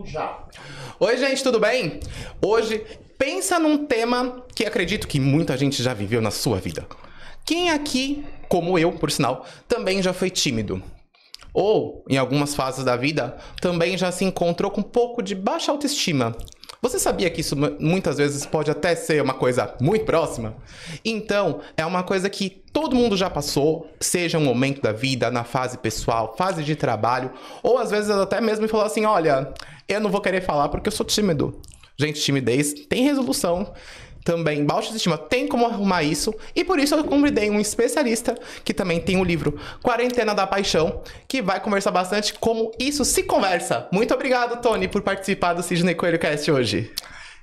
Já. Oi, gente, tudo bem? Hoje, pensa num tema que acredito que muita gente já viveu na sua vida. Quem aqui, como eu, por sinal, também já foi tímido? Ou, em algumas fases da vida, também já se encontrou com um pouco de baixa autoestima? Você sabia que isso muitas vezes pode até ser uma coisa muito próxima? Então, é uma coisa que todo mundo já passou, seja um momento da vida, na fase pessoal, fase de trabalho, ou às vezes até mesmo falou assim, olha, eu não vou querer falar porque eu sou tímido. Gente, timidez tem resolução. Também, baixa autoestima, tem como arrumar isso. E por isso eu convidei um especialista que também tem o livro Quarentena da Paixão, que vai conversar bastante como isso se conversa. Muito obrigado, Tony, por participar do Sidney Coelho Cast hoje.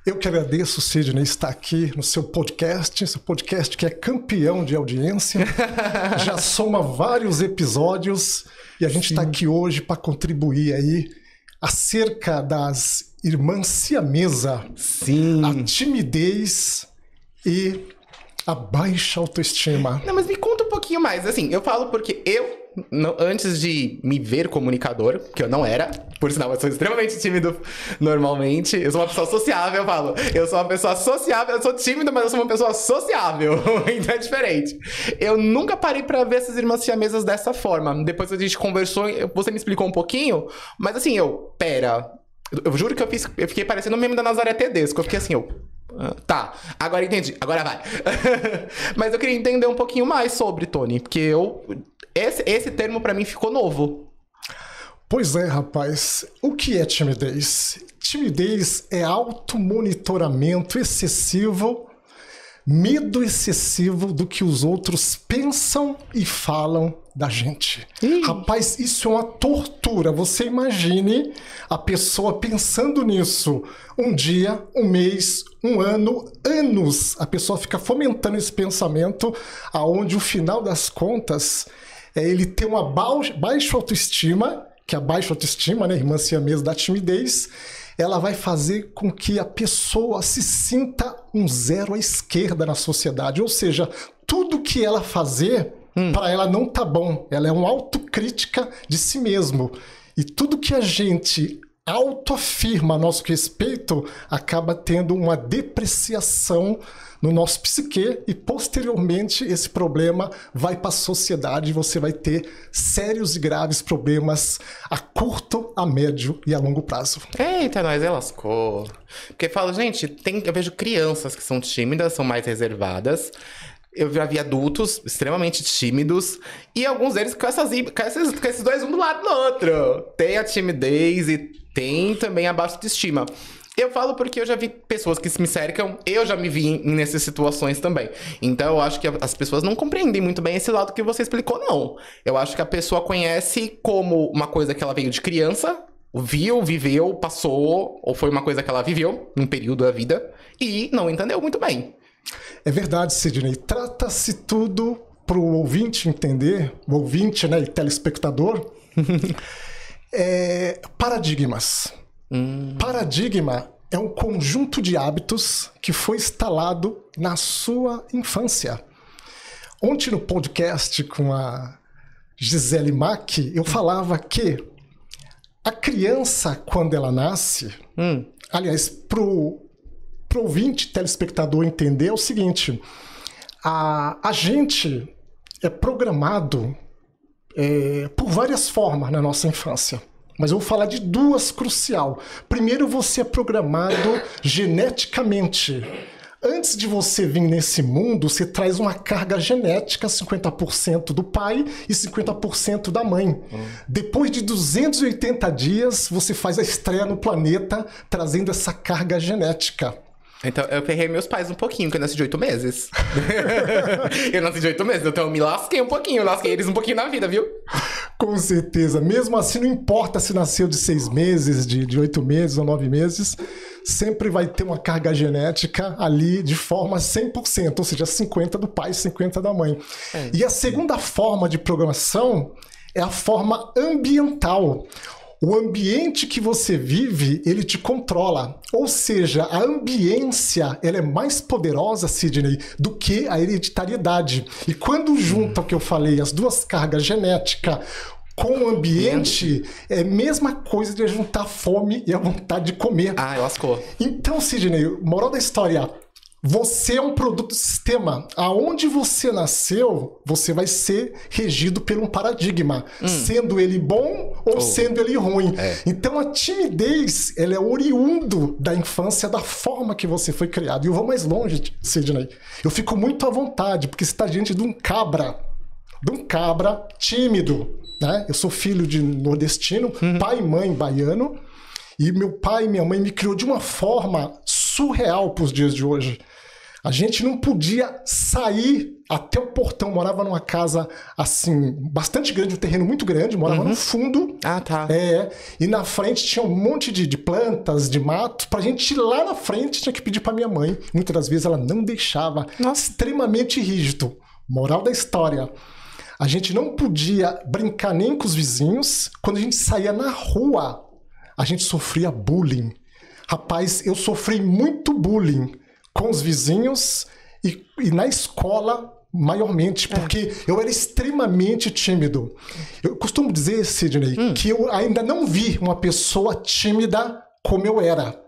Eu que agradeço, Sidney, estar aqui no seu podcast, esse podcast que é campeão de audiência, já soma vários episódios e a gente está aqui hoje para contribuir aí acerca das irmãs siamesa, a timidez e a baixa autoestima. Não, mas me conta um pouquinho mais, assim, eu falo porque antes de me ver comunicador, que eu não era, por sinal, eu sou extremamente tímido normalmente, eu sou uma pessoa sociável, eu falo, eu sou uma pessoa sociável, eu sou tímido, mas eu sou uma pessoa sociável, então é diferente. Eu nunca parei pra ver essas irmãs siamesas dessa forma, depois a gente conversou, você me explicou um pouquinho, mas assim, eu juro que eu fiquei parecendo o meme da Nazaré Tedesco, eu fiquei assim, tá, agora entendi, agora vai. Mas eu queria entender um pouquinho mais sobre, Tony, porque esse termo pra mim ficou novo. Pois é, rapaz. O que é timidez? Timidez é automonitoramento excessivo, medo excessivo do que os outros pensam e falam da gente. Rapaz, isso é uma tortura. Você imagine a pessoa pensando nisso. Um dia, um mês, um ano, anos. A pessoa fica fomentando esse pensamento, aonde o final das contas é ele ter uma baixa autoestima, que a baixa autoestima, né, irmã siamesa da timidez, ela vai fazer com que a pessoa se sinta um zero à esquerda na sociedade. Ou seja, tudo que ela fazer, para ela não tá bom. Ela é uma autocrítica de si mesmo. E tudo que a gente autoafirma a nosso respeito acaba tendo uma depreciação no nosso psique e posteriormente esse problema vai para a sociedade e você vai ter sérios e graves problemas a curto, a médio e a longo prazo. Eita, nós lascou. Porque eu falo, gente, eu vejo crianças que são tímidas, são mais reservadas. Eu já vi adultos extremamente tímidos e alguns deles com esses dois um do lado do outro. Tem a timidez e tem também a baixa autoestima. Eu falo porque eu já vi pessoas que me cercam, eu já me vi nessas situações também. Então eu acho que as pessoas não compreendem muito bem esse lado que você explicou, não. Eu acho que a pessoa conhece como uma coisa que ela veio de criança, viu, viveu, passou, ou foi uma coisa que ela viveu num período da vida e não entendeu muito bem. É verdade, Sidney. Trata-se tudo para o ouvinte entender, o ouvinte, né, e telespectador, paradigmas. Paradigma é um conjunto de hábitos que foi instalado na sua infância. Ontem no podcast com a Gisele Mack, eu falava que a criança, quando ela nasce, aliás, pro ouvinte, telespectador entender é o seguinte, a gente é programado por várias formas na nossa infância. Mas eu vou falar de duas crucial. Primeiro, você é programado geneticamente. Antes de você vir nesse mundo, você traz uma carga genética, 50% do pai e 50% da mãe. Depois de 280 dias, você faz a estreia no planeta, trazendo essa carga genética. Então, eu ferrei meus pais um pouquinho, porque eu nasci de 8 meses. Eu nasci de 8 meses, então eu me lasquei um pouquinho. Eu lasquei eles um pouquinho na vida, viu? Com certeza. Mesmo assim, não importa se nasceu de 6 meses, de 8 meses ou 9 meses, sempre vai ter uma carga genética ali de forma 100%, ou seja, 50% do pai e 50% da mãe. E a segunda forma de programação é a forma ambiental. O ambiente que você vive, ele te controla. Ou seja, a ambiência, ela é mais poderosa, Sidney, do que a hereditariedade. E quando junta o que eu falei, as duas cargas genéticas, com o ambiente, é a mesma coisa de juntar a fome e a vontade de comer. Ah, lascou. Então, Sidney, moral da história, você é um produto do sistema. Aonde você nasceu, você vai ser regido por um paradigma, sendo ele bom ou sendo ele ruim. Então, a timidez, ela é oriundo da infância, da forma que você foi criado. E eu vou mais longe, Sidney. Eu fico muito à vontade, porque você está diante de um cabra tímido, né? Eu sou filho de nordestino, pai e mãe baiano, e meu pai e minha mãe me criou de uma forma surreal para os dias de hoje. A gente não podia sair até o portão, morava numa casa assim, bastante grande, um terreno muito grande, morava no fundo. Ah, tá. E na frente tinha um monte de plantas, de mato. Pra gente ir lá na frente, tinha que pedir pra minha mãe. Muitas das vezes ela não deixava. Nossa. Extremamente rígido. Moral da história. A gente não podia brincar nem com os vizinhos. Quando a gente saía na rua, a gente sofria bullying. Rapaz, eu sofri muito bullying com os vizinhos e na escola maiormente, porque eu era extremamente tímido. Eu costumo dizer, Sidney, que eu ainda não vi uma pessoa tímida como eu era.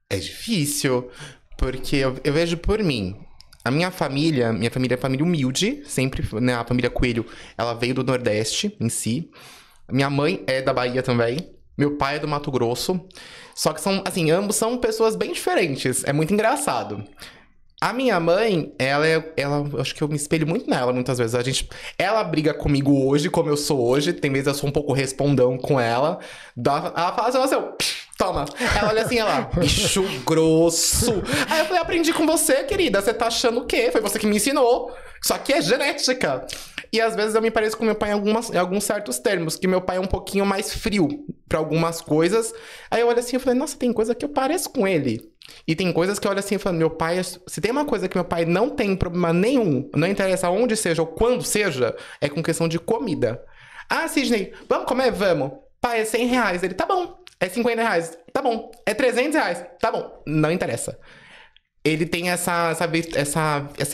É difícil, porque eu vejo por mim. A minha família é família humilde, sempre, né? A família Coelho, ela veio do Nordeste em si. Minha mãe é da Bahia também. Meu pai é do Mato Grosso. Só que são, assim, ambos são pessoas bem diferentes. É muito engraçado. A minha mãe, ela acho que eu me espelho muito nela muitas vezes. Ela briga comigo hoje, como eu sou hoje. Tem vezes eu sou um pouco respondão com ela. Ela fala assim, toma. Ela olha assim, bicho grosso. Aí eu falei, aprendi com você, querida. Você tá achando o quê? Foi você que me ensinou. Isso aqui é genética. E às vezes eu me pareço com meu pai em alguns certos termos. Que meu pai é um pouquinho mais frio pra algumas coisas. Aí eu olho assim e falei, nossa, tem coisa que eu pareço com ele. E tem coisas que eu olho assim e falo, meu pai... Se tem uma coisa que meu pai não tem problema nenhum, não interessa onde seja ou quando seja, é com questão de comida. Ah, Sidney, vamos comer? Vamos. Pai, é R$100. Ele, tá bom. É R$50. Tá bom. É R$300. Tá bom. Não interessa. Ele tem essa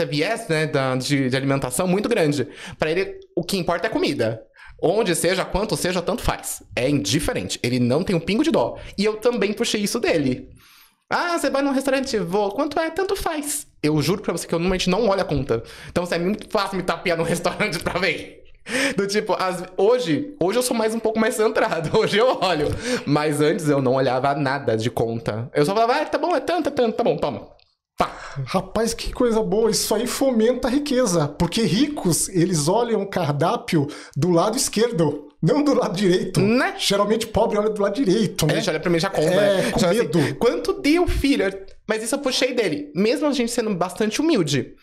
viés, né, de alimentação muito grande. Pra ele, o que importa é comida. Onde seja, quanto seja, tanto faz. É indiferente. Ele não tem um pingo de dó. E eu também puxei isso dele. Ah, você vai num restaurante? Vou. Quanto é? Tanto faz. Eu juro pra você que eu normalmente não olho a conta. Então, é muito fácil me tapear num restaurante pra ver. Do tipo, hoje eu sou um pouco mais centrado. Hoje eu olho. Mas antes eu não olhava nada de conta. Eu só falava, tá bom, é tanto, tá bom, toma. Pá. Rapaz, que coisa boa. Isso aí fomenta a riqueza. Porque ricos, eles olham o cardápio do lado esquerdo. Não do lado direito. Né? Geralmente pobre olha do lado direito, né? A gente olha pra mim e já conta, né? Com medo. Assim, quanto deu, filho? Mas isso eu puxei dele. Mesmo a gente sendo bastante humilde.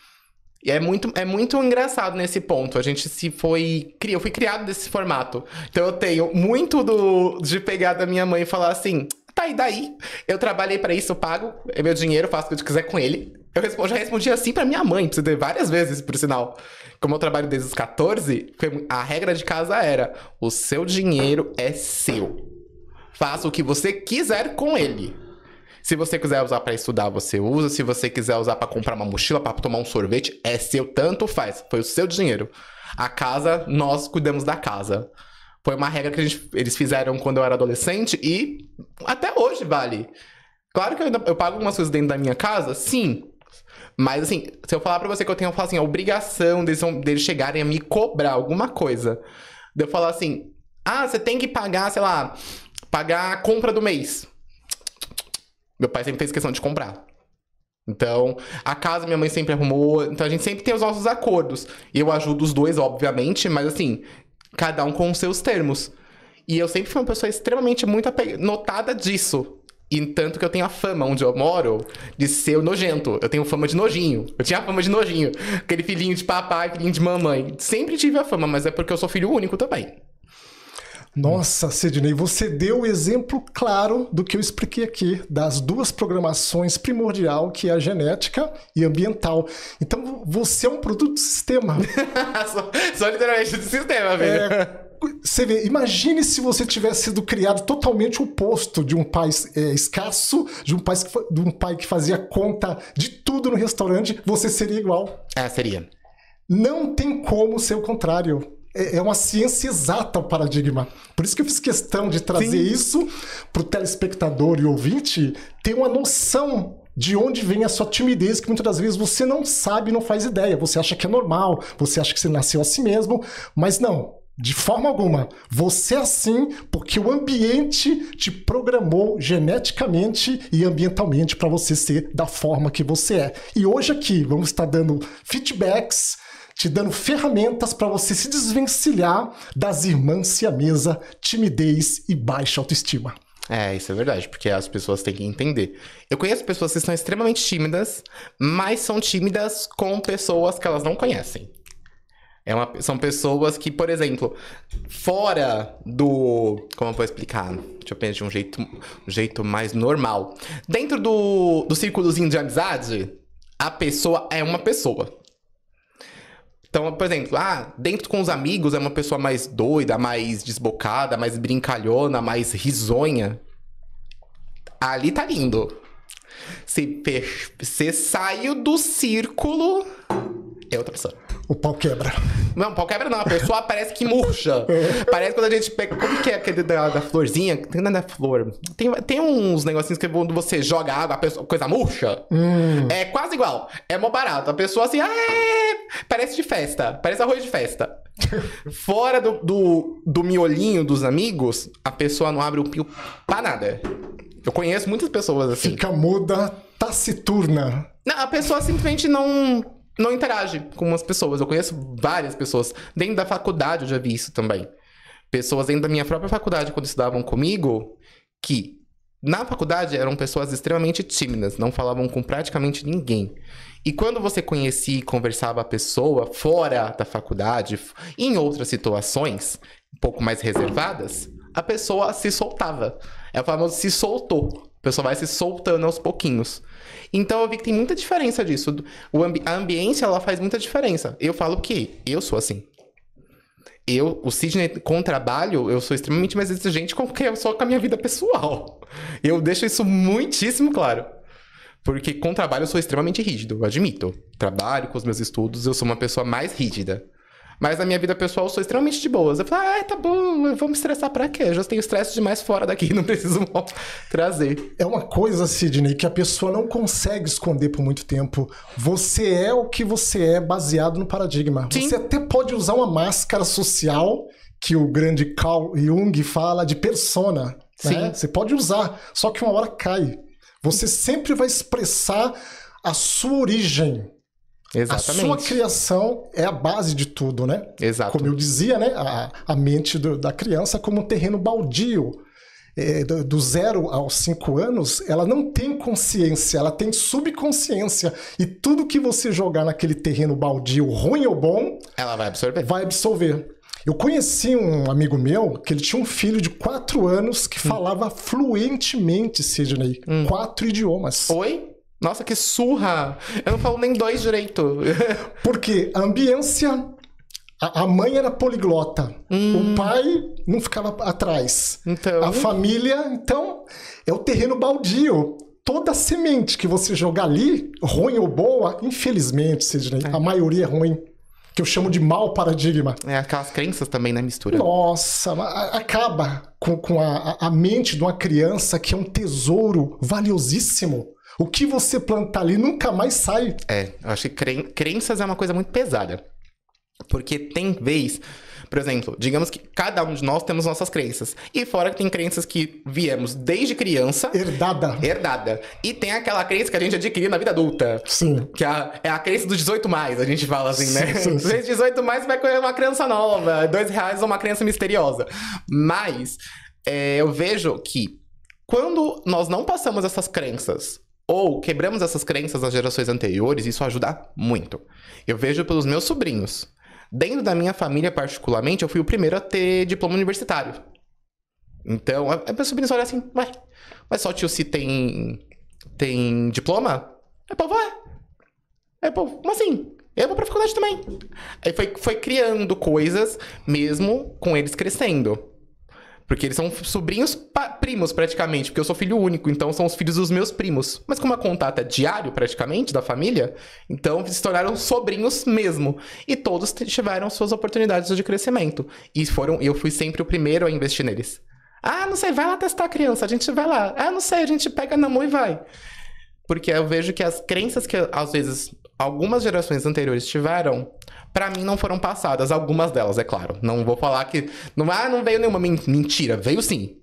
E é muito engraçado nesse ponto. Eu fui criado desse formato. Então eu tenho muito de pegar da minha mãe e falar assim... Tá, e daí? Eu trabalhei pra isso, eu pago. É meu dinheiro, eu faço o que eu quiser com ele. Eu já respondi assim pra minha mãe, pra você ver várias vezes, por sinal. Como eu trabalho desde os 14, a regra de casa era: o seu dinheiro é seu. Faça o que você quiser com ele. Se você quiser usar pra estudar, você usa. Se você quiser usar pra comprar uma mochila, pra tomar um sorvete, é seu, tanto faz. Foi o seu dinheiro. A casa, nós cuidamos da casa. Foi uma regra que eles fizeram quando eu era adolescente e até hoje vale. Claro que eu pago algumas coisas dentro da minha casa, sim. Mas assim, se eu falar pra você que eu tenho assim, a obrigação deles chegarem a me cobrar alguma coisa. De eu falar assim, você tem que pagar, sei lá, pagar a compra do mês. Meu pai sempre fez questão de comprar. Então, a casa minha mãe sempre arrumou. Então a gente sempre tem os nossos acordos. Eu ajudo os dois, obviamente, mas assim... Cada um com os seus termos. E eu sempre fui uma pessoa extremamente muito notada disso. E tanto que eu tenho a fama, onde eu moro, de ser o nojento. Eu tenho fama de nojinho. Eu tinha a fama de nojinho. Aquele filhinho de papai, filhinho de mamãe. Sempre tive a fama, mas é porque eu sou filho único também. Nossa, Sidney, você deu o exemplo claro do que eu expliquei aqui, das duas programações primordial, que é a genética e ambiental. Então, você é um produto do sistema. só literalmente do sistema, velho. Você vê, imagine se você tivesse sido criado totalmente oposto de um pai escasso, de um pai que fazia conta de tudo no restaurante, você seria igual. Seria. Não tem como ser o contrário. é uma ciência exata o paradigma. Por isso que eu fiz questão de trazer isso para o telespectador e ouvinte ter uma noção de onde vem a sua timidez, que muitas das vezes você não sabe, não faz ideia. Você acha que é normal, você acha que você nasceu assim mesmo, mas não. De forma alguma. Você é assim porque o ambiente te programou geneticamente e ambientalmente para você ser da forma que você é. E hoje aqui vamos estar dando feedbacks, te dando ferramentas para você se desvencilhar das irmãs siamesa, timidez e baixa autoestima. Isso é verdade, porque as pessoas têm que entender. Eu conheço pessoas que são extremamente tímidas, mas são tímidas com pessoas que elas não conhecem. São pessoas que, por exemplo, fora do... Como eu vou explicar? Deixa eu pensar de um jeito mais normal. Dentro do círculozinho de amizade, a pessoa é uma pessoa. Então, por exemplo, dentro com os amigos é uma pessoa mais doida, mais desbocada, mais brincalhona, mais risonha. Ali tá lindo. Você saiu do círculo, é outra pessoa. O pau quebra. Não, pau quebra não, a pessoa parece que murcha. Parece quando a gente pega... Como que é aquele da florzinha? Não é da flor. Tem uns negocinhos que quando você joga água, a coisa murcha. É quase igual. É mó barato. A pessoa assim... parece de festa. Parece arroz de festa. Fora do miolinho dos amigos, a pessoa não abre o pio pra nada. Eu conheço muitas pessoas assim. Fica muda, taciturna. Não, a pessoa simplesmente não interage com as pessoas. Eu conheço várias pessoas. Dentro da faculdade eu já vi isso também. Pessoas dentro da minha própria faculdade, quando estudavam comigo, que na faculdade eram pessoas extremamente tímidas, não falavam com praticamente ninguém. E quando você conhecia e conversava a pessoa fora da faculdade, em outras situações, um pouco mais reservadas, a pessoa se soltava. É o famoso se soltou. A pessoa vai se soltando aos pouquinhos. Então eu vi que tem muita diferença disso. A ambiência, ela faz muita diferença. Eu falo que eu sou assim. O Sidney, com o trabalho, eu sou extremamente mais exigente com que eu sou com a minha vida pessoal. Eu deixo isso muitíssimo claro. Porque com o trabalho eu sou extremamente rígido, eu admito. Trabalho com os meus estudos, eu sou uma pessoa mais rígida. Mas na minha vida pessoal eu sou extremamente de boas. Eu falo, tá bom, eu vou me estressar pra quê? Eu já tenho estresse demais fora daqui, não preciso trazer. É uma coisa, Sidney, que a pessoa não consegue esconder por muito tempo. Você é o que você é baseado no paradigma. Sim. Você até pode usar uma máscara social, que o grande Carl Jung fala de persona. Sim. Né? Você pode usar, só que uma hora cai. Você sempre vai expressar a sua origem. Exatamente. A sua criação é a base de tudo, né? Exato. Como eu dizia, né? A mente da criança é como um terreno baldio. Do 0 aos 5 anos, ela não tem consciência, ela tem subconsciência. E tudo que você jogar naquele terreno baldio, ruim ou bom... ela vai absorver. Vai absorver. Eu conheci um amigo meu que ele tinha um filho de 4 anos que falava fluentemente, Sidney, 4 idiomas. Oi? Nossa, que surra! Eu não falo nem 2 direito. Porque a ambiência... A mãe era poliglota. O pai não ficava atrás. Então... A família, então, é o terreno baldio. Toda semente que você jogar ali, ruim ou boa, infelizmente, Sidney, a maioria é ruim. Que eu chamo de mau paradigma. Aquelas crenças também na mistura. Nossa, acaba com a mente de uma criança que é um tesouro valiosíssimo. O que você plantar ali nunca mais sai. Eu acho que crenças é uma coisa muito pesada. Porque tem vez, por exemplo, digamos que cada um de nós temos nossas crenças. E fora que tem crenças que viemos desde criança. Herdada. E tem aquela crença que a gente adquiriu na vida adulta. Sim. Que é a crença dos 18 mais, a gente fala assim, né? Sim. 18 mais vai comer uma criança nova, R$2 uma criança misteriosa. Mas eu vejo que quando nós não passamos essas crenças ou quebramos essas crenças nas gerações anteriores, isso ajuda muito. Eu vejo pelos meus sobrinhos. Dentro da minha família, particularmente, eu fui o primeiro a ter diploma universitário. Então, a minha sobrinha olha assim, mas só tio se tem diploma? Povo, como assim? Eu vou pra faculdade também. Aí foi criando coisas, mesmo com eles crescendo. Porque eles são sobrinhos primos, praticamente. Porque eu sou filho único, então são os filhos dos meus primos. Mas como a contato é diário, praticamente, da família, então se tornaram sobrinhos mesmo. E todos tiveram suas oportunidades de crescimento. E eu fui sempre o primeiro a investir neles. Ah, não sei, vai lá testar a criança, a gente vai lá. Ah, não sei, a gente pega na mão e vai. Porque eu vejo que as crenças que, às vezes, algumas gerações anteriores tiveram, pra mim não foram passadas. Algumas delas, é claro. Não vou falar que... não veio nenhuma mentira. Veio sim.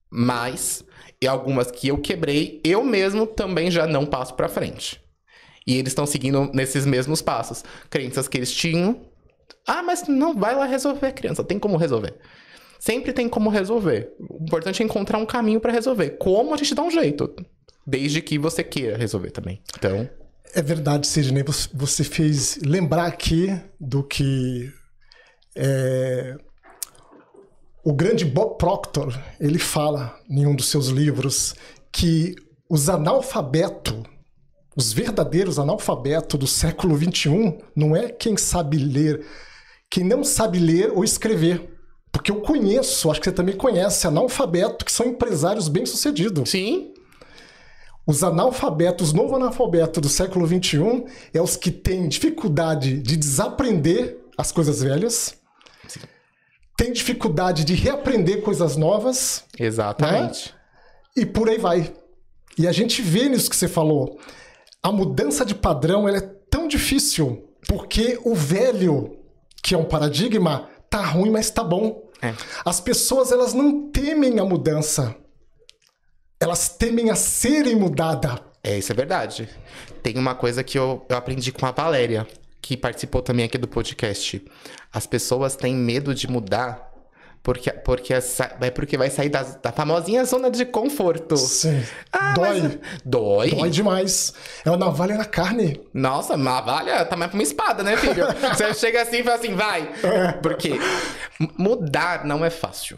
Mas, e algumas que eu quebrei, eu mesmo também já não passo pra frente. E eles estão seguindo nesses mesmos passos. Crenças que eles tinham. Ah, mas não, vai lá resolver, criança. Tem como resolver. Sempre tem como resolver. O importante é encontrar um caminho pra resolver. Como a gente dá um jeito. Desde que você queira resolver também. Então... É verdade, Sidney. Você fez lembrar aqui do que o grande Bob Proctor, ele fala em um dos seus livros que os analfabetos, os verdadeiros analfabetos do século XXI, não é quem sabe ler, quem não sabe ler ou escrever. Porque eu conheço, acho que você também conhece, analfabetos que são empresários bem-sucedidos. Sim. Os analfabetos, os novo analfabeto do século XXI é os que têm dificuldade de desaprender as coisas velhas, Sim. Tem dificuldade de reaprender coisas novas. Exatamente. Né? E por aí vai. E a gente vê nisso que você falou. A mudança de padrão ela é tão difícil porque o velho, que é um paradigma, tá ruim, mas tá bom. As pessoas elas não temem a mudança. Elas temem a serem mudadas. Isso é verdade. Tem uma coisa que eu aprendi com a Valéria, que participou também aqui do podcast. As pessoas têm medo de mudar porque vai sair da famosinha zona de conforto. Sim. Dói. Dói? Dói demais. É uma navalha na carne. Nossa, uma navalha tá mais pra uma espada, né, filho? Você chega assim e fala assim, vai. Porque mudar não é fácil.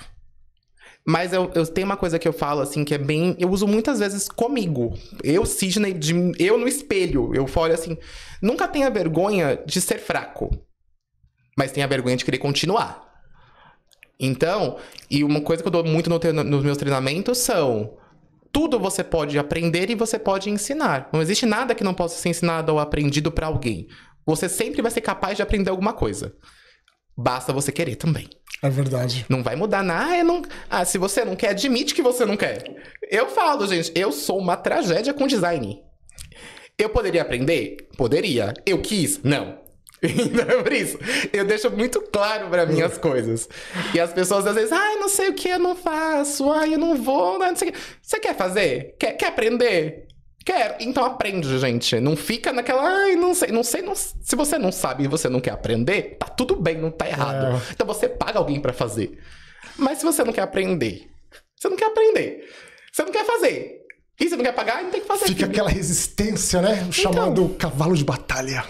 Mas eu tenho uma coisa que eu falo, assim, que é bem... Eu uso muitas vezes comigo. Eu, Sidney, eu no espelho. Eu falo assim, nunca tenha vergonha de ser fraco. Mas tenha vergonha de querer continuar. Então, e uma coisa que eu dou muito nos meus treinamentos são... Tudo você pode aprender e você pode ensinar. Não existe nada que não possa ser ensinado ou aprendido pra alguém. Você sempre vai ser capaz de aprender alguma coisa. Basta você querer também. É verdade. Não vai mudar nada. Se você não quer, admite que você não quer. Eu falo, gente, eu sou uma tragédia com design. Eu poderia aprender? Poderia. Eu quis? Não. Então, por isso, eu deixo muito claro pra mim as coisas. E as pessoas às vezes, não sei o que, eu não faço, eu não vou, não sei o que. Você quer fazer? Quer aprender? Quero. Então aprende, gente. Não fica naquela, não sei. Se você não sabe e você não quer aprender, tá tudo bem, não tá errado. Então você paga alguém pra fazer. Mas se você não quer aprender, você não quer fazer. E você não quer pagar, não tem que fazer. Fica aquela resistência, né? O chamado cavalo de batalha.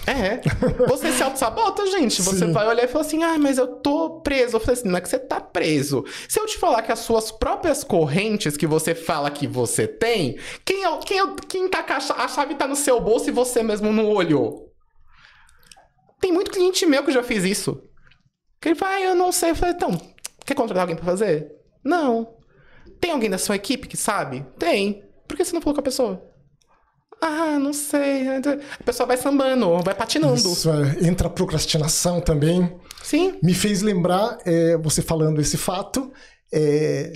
Você se auto-sabota, gente. Você Sim. vai olhar e fala assim, mas eu tô preso. Eu falei assim, não é que você tá preso. Se eu te falar que as suas próprias correntes que você fala que você tem, quem tá com a chave tá no seu bolso e você mesmo não olhou? Tem muito cliente meu que já fez isso. Que ele fala, eu não sei. Eu falei, então, quer contratar alguém pra fazer? Não. Tem alguém da sua equipe que sabe? Tem. Por que você não falou com a pessoa? Não sei. A pessoa vai sambando, vai patinando. Isso, entra a procrastinação também. Sim. Me fez lembrar, você falando esse fato,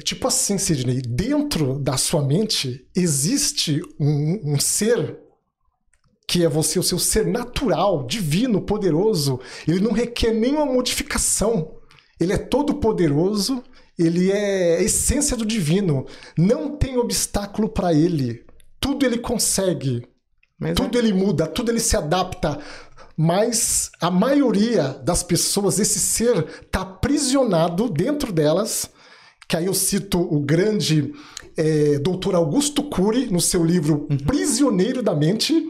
tipo assim, Sidney, dentro da sua mente existe um ser que é você, o seu ser natural, divino, poderoso. Ele não requer nenhuma modificação. Ele é todo poderoso. Ele é a essência do divino. Não tem obstáculo para ele. Tudo ele consegue. Tudo ele muda, tudo ele se adapta. Mas a maioria das pessoas, esse ser está aprisionado dentro delas. Que aí eu cito o grande Dr. Augusto Cury, no seu livro Prisioneiro da Mente.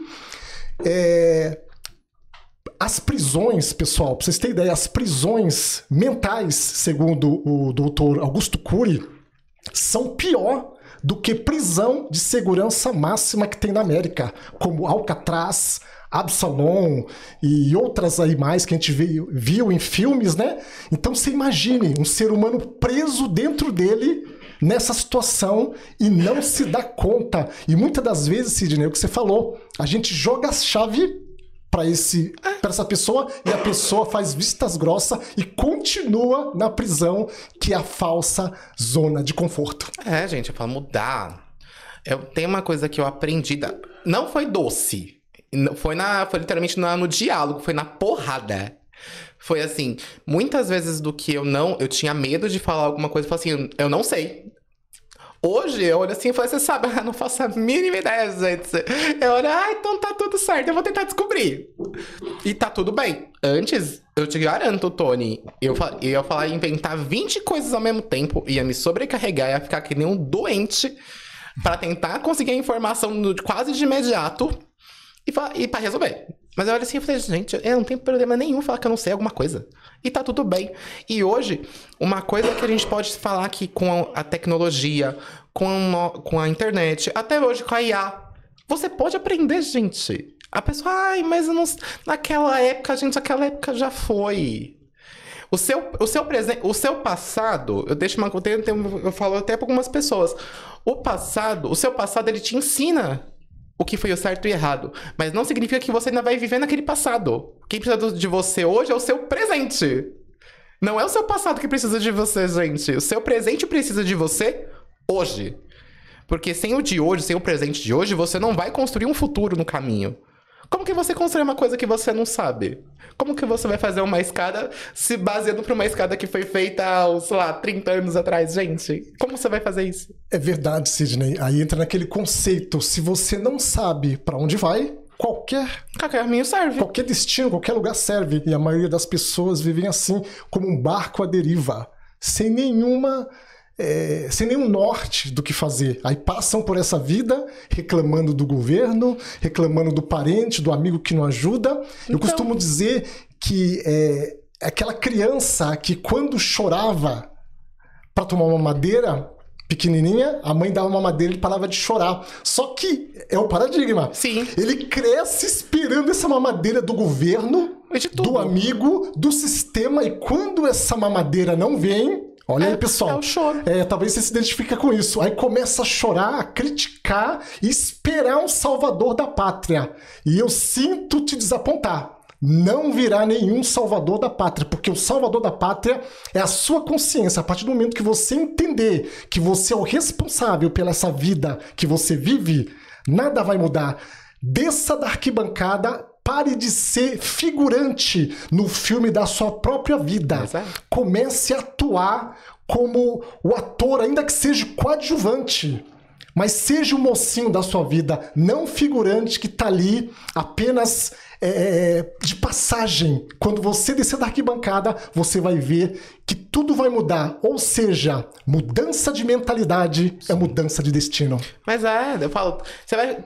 As prisões, pessoal, pra vocês terem ideia, as prisões mentais, segundo o Dr. Augusto Cury, são pior do que prisão de segurança máxima que tem na América, como Alcatraz, Absalom e outras aí mais que a gente viu em filmes, né? Então você imagine um ser humano preso dentro dele nessa situação e não se dá conta. E muitas das vezes, Sidney, é o que você falou, a gente joga a chave para essa pessoa e a pessoa faz vistas grossas e continua na prisão, que é a falsa zona de conforto. Gente, eu falo mudar. Tem uma coisa que eu aprendi, não foi doce, foi literalmente no diálogo, foi na porrada. Foi assim, muitas vezes do que eu tinha medo de falar alguma coisa, eu falei assim, eu não sei. Hoje, eu olho assim e falo, você sabe, eu não faço a mínima ideia, gente. Eu olho, então tá tudo certo, eu vou tentar descobrir. E tá tudo bem. Antes, eu te garanto, Tony, eu ia falar, inventar 20 coisas ao mesmo tempo, ia me sobrecarregar, ia ficar que nem um doente pra tentar conseguir a informação quase de imediato e pra resolver. Mas eu olho assim e falei, gente, eu não tenho problema nenhum falar que eu não sei alguma coisa. E tá tudo bem. E hoje, uma coisa que a gente pode falar aqui com a tecnologia, com a internet, até hoje com a IA, você pode aprender, gente. A pessoa, mas eu não... naquela época, gente, aquela época já foi. O seu passado, eu falo até para algumas pessoas, o seu passado, ele te ensina o que foi o certo e errado. Mas não significa que você ainda vai viver naquele passado. Quem precisa de você hoje é o seu presente. Não é o seu passado que precisa de você, gente. O seu presente precisa de você hoje. Porque sem o de hoje, sem o presente de hoje, você não vai construir um futuro no caminho. Como que você constrói uma coisa que você não sabe? Como que você vai fazer uma escada se baseando para uma escada que foi feita há, sei lá, 30 anos atrás, gente? Como você vai fazer isso? É verdade, Sidney. Aí entra naquele conceito. Se você não sabe para onde vai, qualquer caminho serve. Qualquer destino, qualquer lugar serve. E a maioria das pessoas vivem assim, como um barco à deriva, sem nenhum norte do que fazer. Aí passam por essa vida reclamando do governo, reclamando do parente, do amigo que não ajuda. Eu costumo dizer que aquela criança que quando chorava para tomar uma mamadeira pequenininha, a mãe dava uma mamadeira e ele parava de chorar. Só que é o paradigma. Sim. Ele cresce esperando essa mamadeira do governo, do amigo, do sistema, e quando essa mamadeira não vem... Olha aí, pessoal. É o choro. Talvez você se identifique com isso. Aí começa a chorar, a criticar e esperar um salvador da pátria. E eu sinto te desapontar. Não virá nenhum salvador da pátria, porque o salvador da pátria é a sua consciência. A partir do momento que você entender que você é o responsável pela essa vida que você vive, nada vai mudar. Desça da arquibancada. Pare de ser figurante no filme da sua própria vida. Comece a atuar como o ator, ainda que seja coadjuvante. Mas seja o mocinho da sua vida, não figurante que está ali apenas de passagem. Quando você descer da arquibancada, você vai ver que tudo vai mudar. Ou seja, mudança de mentalidade é mudança de destino. Mas eu falo...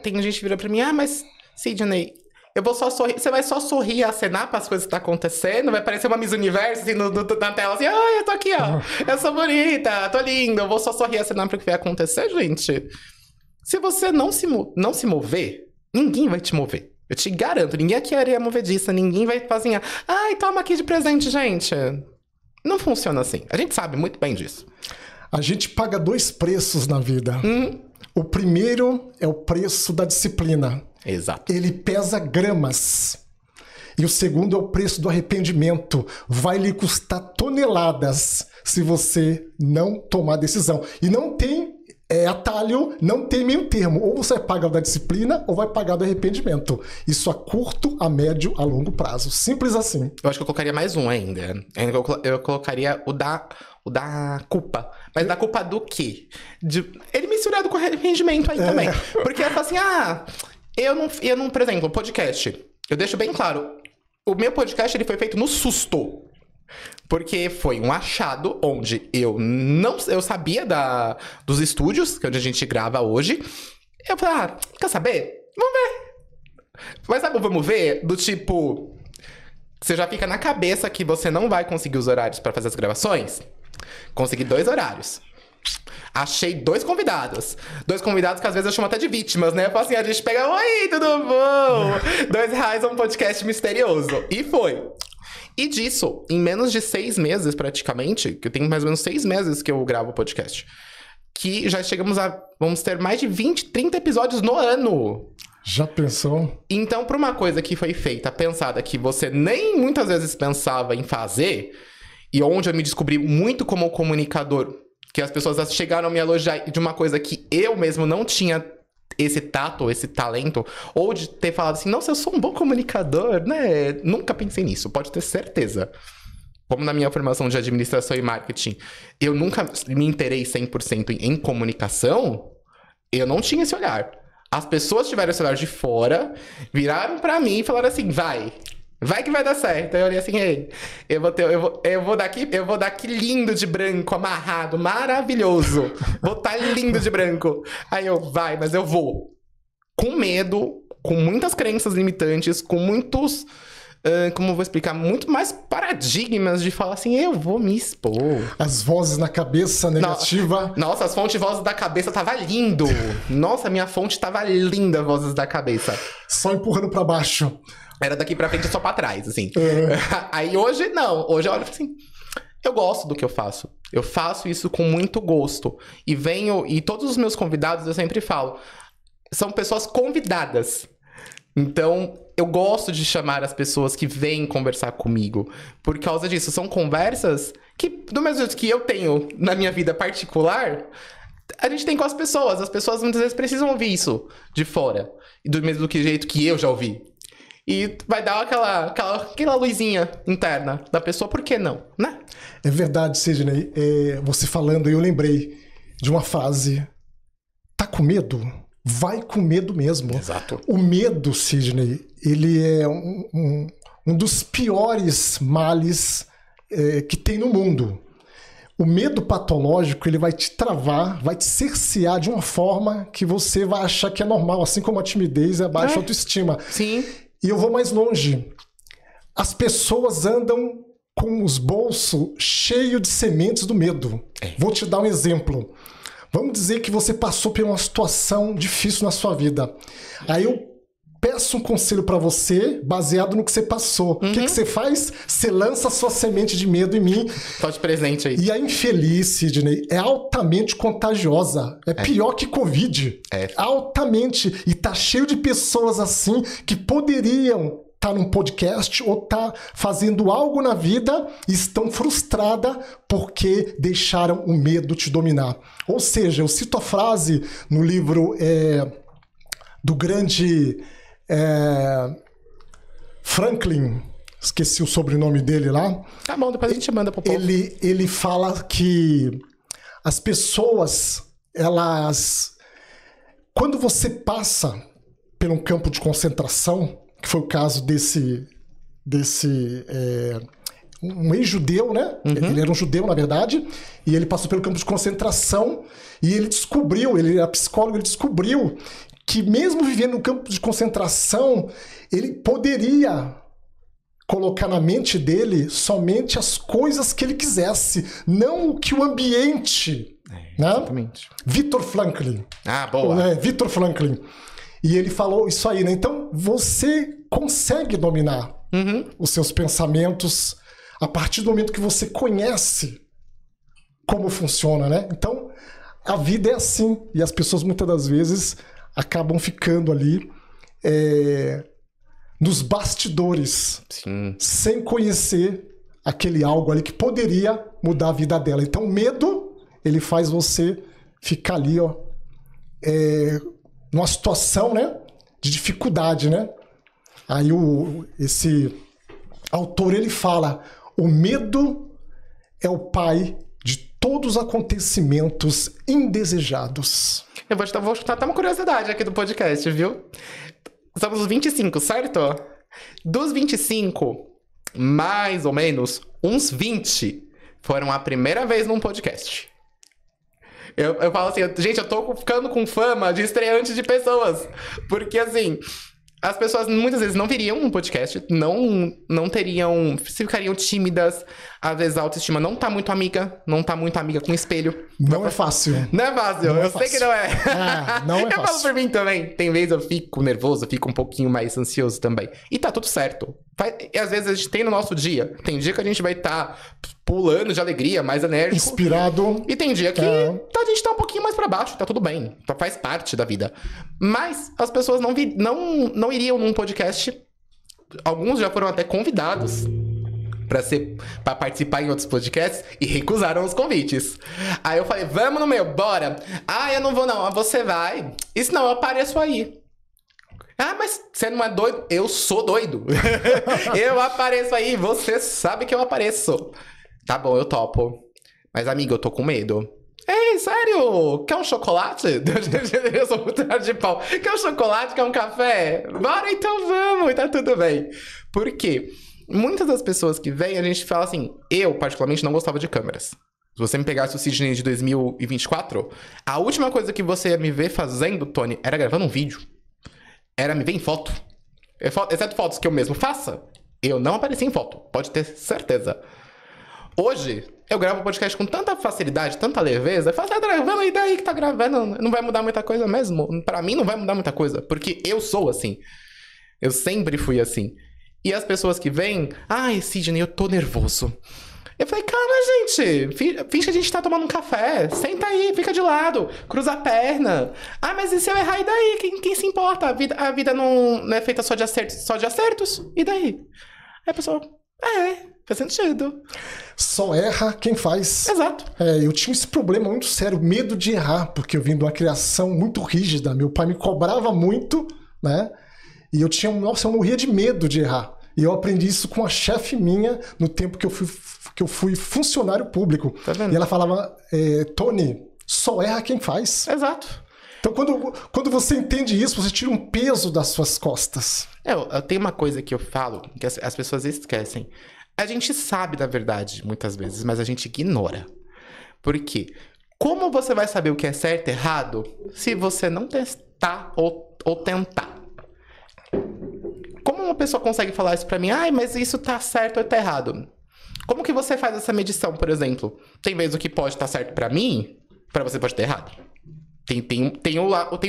tem gente que vira pra mim, mas Sidney... eu vou só sorrir. Você vai só sorrir e acenar para as coisas que tá acontecendo? Vai parecer uma Miss Universo assim, na tela, assim, eu tô aqui, ó. Eu sou bonita, tô linda. Eu vou só sorrir e acenar para o que vai acontecer, gente. Se você não se mover, ninguém vai te mover. Eu te garanto, ninguém aqui é movediça, ninguém vai fazer assim, toma aqui de presente, gente. Não funciona assim. A gente sabe muito bem disso. A gente paga 2 preços na vida. O primeiro é o preço da disciplina. Exato. Ele pesa gramas. E o segundo é o preço do arrependimento. Vai lhe custar toneladas se você não tomar decisão. E não tem atalho, não tem meio termo. Ou você vai pagar o da disciplina ou vai pagar do arrependimento. Isso a curto, a médio, a longo prazo. Simples assim. Eu acho que eu colocaria mais um ainda. Eu colocaria o da culpa. Mas da culpa do quê? Ele misturado com arrependimento aí também. Porque ela fala assim, eu não, por exemplo, podcast. Eu deixo bem claro. O meu podcast, ele foi feito no susto. Porque foi um achado onde eu sabia dos estúdios, que é onde a gente grava hoje. Eu falei, quer saber? Vamos ver. Mas sabe, vamos ver? Do tipo, você já fica na cabeça que você não vai conseguir os horários para fazer as gravações. Consegui 2 horários. achei 2 convidados. 2 convidados que às vezes eu chamo até de vítimas, né? Eu falo assim, a gente pega, oi, tudo bom? R$2 é um podcast misterioso. E foi. E disso, em menos de 6 meses, praticamente, que eu tenho mais ou menos 6 meses que eu gravo o podcast, que já chegamos a... Vamos ter mais de 20, 30 episódios no ano. Já pensou? Então, pra uma coisa que foi feita, pensada, que você nem muitas vezes pensava em fazer, e onde eu me descobri muito como comunicador, que as pessoas chegaram a me elogiar de uma coisa que eu mesmo não tinha esse tato, esse talento, ou de ter falado assim, nossa, eu sou um bom comunicador, né? Nunca pensei nisso, pode ter certeza. Como na minha formação de administração e marketing, eu nunca me inteirei 100% em comunicação, eu não tinha esse olhar. As pessoas tiveram esse olhar de fora, viraram pra mim e falaram assim, vai que vai dar certo. Aí eu olhei assim, ei, eu vou dar aqui lindo de branco, amarrado, maravilhoso. Vou estar lindo de branco. Aí eu, mas eu vou. Com medo, com muitas crenças limitantes, com muitos, como eu vou explicar, muito mais paradigmas de falar assim, eu vou me expor. As vozes na cabeça negativa. Nossa, as fontes de vozes da cabeça tava lindo. Nossa, minha fonte tava linda, vozes da cabeça. Só empurrando pra baixo. Era daqui pra frente e só pra trás, assim. Aí hoje, não. Hoje eu olho assim, eu gosto do que eu faço. Eu faço isso com muito gosto. E todos os meus convidados, eu sempre falo, são pessoas convidadas. Então, eu gosto de chamar as pessoas que vêm conversar comigo. Por causa disso, são conversas que, do mesmo jeito que eu tenho na minha vida particular, a gente tem com as pessoas. As pessoas muitas vezes precisam ouvir isso de fora. E do mesmo jeito que eu já ouvi. E vai dar aquela luzinha interna da pessoa, por que não, né? É verdade, Sidney. Você falando, eu lembrei de uma frase. Tá com medo? Vai com medo mesmo. Exato. O medo, Sidney, ele é um dos piores males que tem no mundo. O medo patológico, ele vai te travar, vai te cercear de uma forma que você vai achar que é normal, assim como a timidez e a baixa autoestima. Sim. E eu vou mais longe. As pessoas andam com os bolsos cheios de sementes do medo. Vou te dar um exemplo. Vamos dizer que você passou por uma situação difícil na sua vida. Aí eu peço um conselho pra você, baseado no que você passou. O que você faz? Você lança a sua semente de medo em mim. Só de presente aí. E a infeliz, Sidney, é altamente contagiosa. É pior que Covid. Altamente. E tá cheio de pessoas assim que poderiam estar num podcast ou tá fazendo algo na vida e estão frustradas porque deixaram o medo te dominar. Ou seja, eu cito a frase no livro do grande Franklin, esqueci o sobrenome dele lá. Tá bom, depois a gente manda pro povo. Ele fala que as pessoas, quando você passa por um campo de concentração, que foi o caso um ex-judeu, né? Ele era um judeu, na verdade, e ele passou pelo campo de concentração e ele era psicólogo, ele descobriu que mesmo vivendo no campo de concentração, ele poderia colocar na mente dele somente as coisas que ele quisesse, não o que o ambiente... né? Exatamente. Viktor Franklin. Ah, boa. Viktor Franklin. E ele falou isso aí, né? Então, você consegue dominar os seus pensamentos a partir do momento que você conhece como funciona, né? Então, a vida é assim. E as pessoas, muitas das vezes, acabam ficando ali nos bastidores, sim, sem conhecer aquele algo ali que poderia mudar a vida dela. Então, o medo, ele faz você ficar ali, ó, numa situação, né, de dificuldade, né? Aí esse autor, ele fala, o medo é o pai de todos os acontecimentos indesejados. Eu vou chutar até uma curiosidade aqui do podcast, viu? Estamos nos 25, certo? Dos 25, mais ou menos, uns 20 foram a primeira vez num podcast. Eu falo assim, gente, eu tô ficando com fama de estreante de pessoas. Porque, assim, as pessoas muitas vezes não viriam num podcast, não teriam, ficariam tímidas, às vezes a autoestima não tá muito amiga com o espelho. Não é fácil. Não é fácil, eu sei que não é. Não é eu falo fácil. por mim também. Tem vezes eu fico nervoso, eu fico um pouquinho mais ansioso também. E tá tudo certo. E às vezes a gente tem no nosso dia. Tem dia que a gente vai estar pulando de alegria, mais enérgico. Inspirado. E tem dia que a gente tá um pouquinho mais pra baixo, tá tudo bem. Faz parte da vida. Mas as pessoas não iriam num podcast. Alguns já foram até convidados pra participar em outros podcasts e recusaram os convites. Aí eu falei, vamos no meu, bora. Ah, eu não vou não, você vai. E senão eu apareço aí. Ah, mas você não é doido? Eu sou doido. Eu apareço aí, você sabe que eu apareço. Tá bom, eu topo. Mas, amiga, eu tô com medo. Ei, sério? Quer um chocolate? Eu sou muito de pau. Quer um chocolate? Quer um café? Bora, então vamos, tá tudo bem. Por quê? Muitas das pessoas que vêm, a gente fala assim, eu particularmente não gostava de câmeras. Se você me pegasse o Sidney de 2024, a última coisa que você ia me ver fazendo, Tony, era gravando um vídeo. Era me ver em foto. Exceto fotos que eu mesmo faça, eu não apareci em foto. Pode ter certeza. Hoje, eu gravo o podcast com tanta facilidade, tanta leveza. Eu falo, tá gravando, e daí que tá gravando? Não vai mudar muita coisa mesmo? Pra mim não vai mudar muita coisa. Porque eu sou assim. Eu sempre fui assim. E as pessoas que vêm, ai, Sidney, eu tô nervoso. Eu falei, calma, gente. Finge que a gente tá tomando um café. Senta aí, fica de lado. Cruza a perna. Ah, mas e se eu errar, e daí? Quem se importa? A vida não é feita só de acertos. E daí? Aí a pessoa, faz sentido. Só erra quem faz. Exato. Eu tinha esse problema muito sério, medo de errar, porque eu vim de uma criação muito rígida. Meu pai me cobrava muito, né? E eu morria de medo de errar. E eu aprendi isso com a chefe minha no tempo que eu fui funcionário público. Tá vendo? E ela falava, Tony, só erra quem faz. Exato. Então quando você entende isso, você tira um peso das suas costas. Eu tenho uma coisa que eu falo, que as pessoas esquecem. A gente sabe da verdade, muitas vezes, mas a gente ignora. Por quê? Como você vai saber o que é certo e errado se você não testar ou tentar? Como uma pessoa consegue falar isso pra mim? Ai, mas isso tá certo ou tá errado? Como que você faz essa medição, por exemplo? Tem vezes o que pode estar certo pra mim, pra você pode estar errado. Tem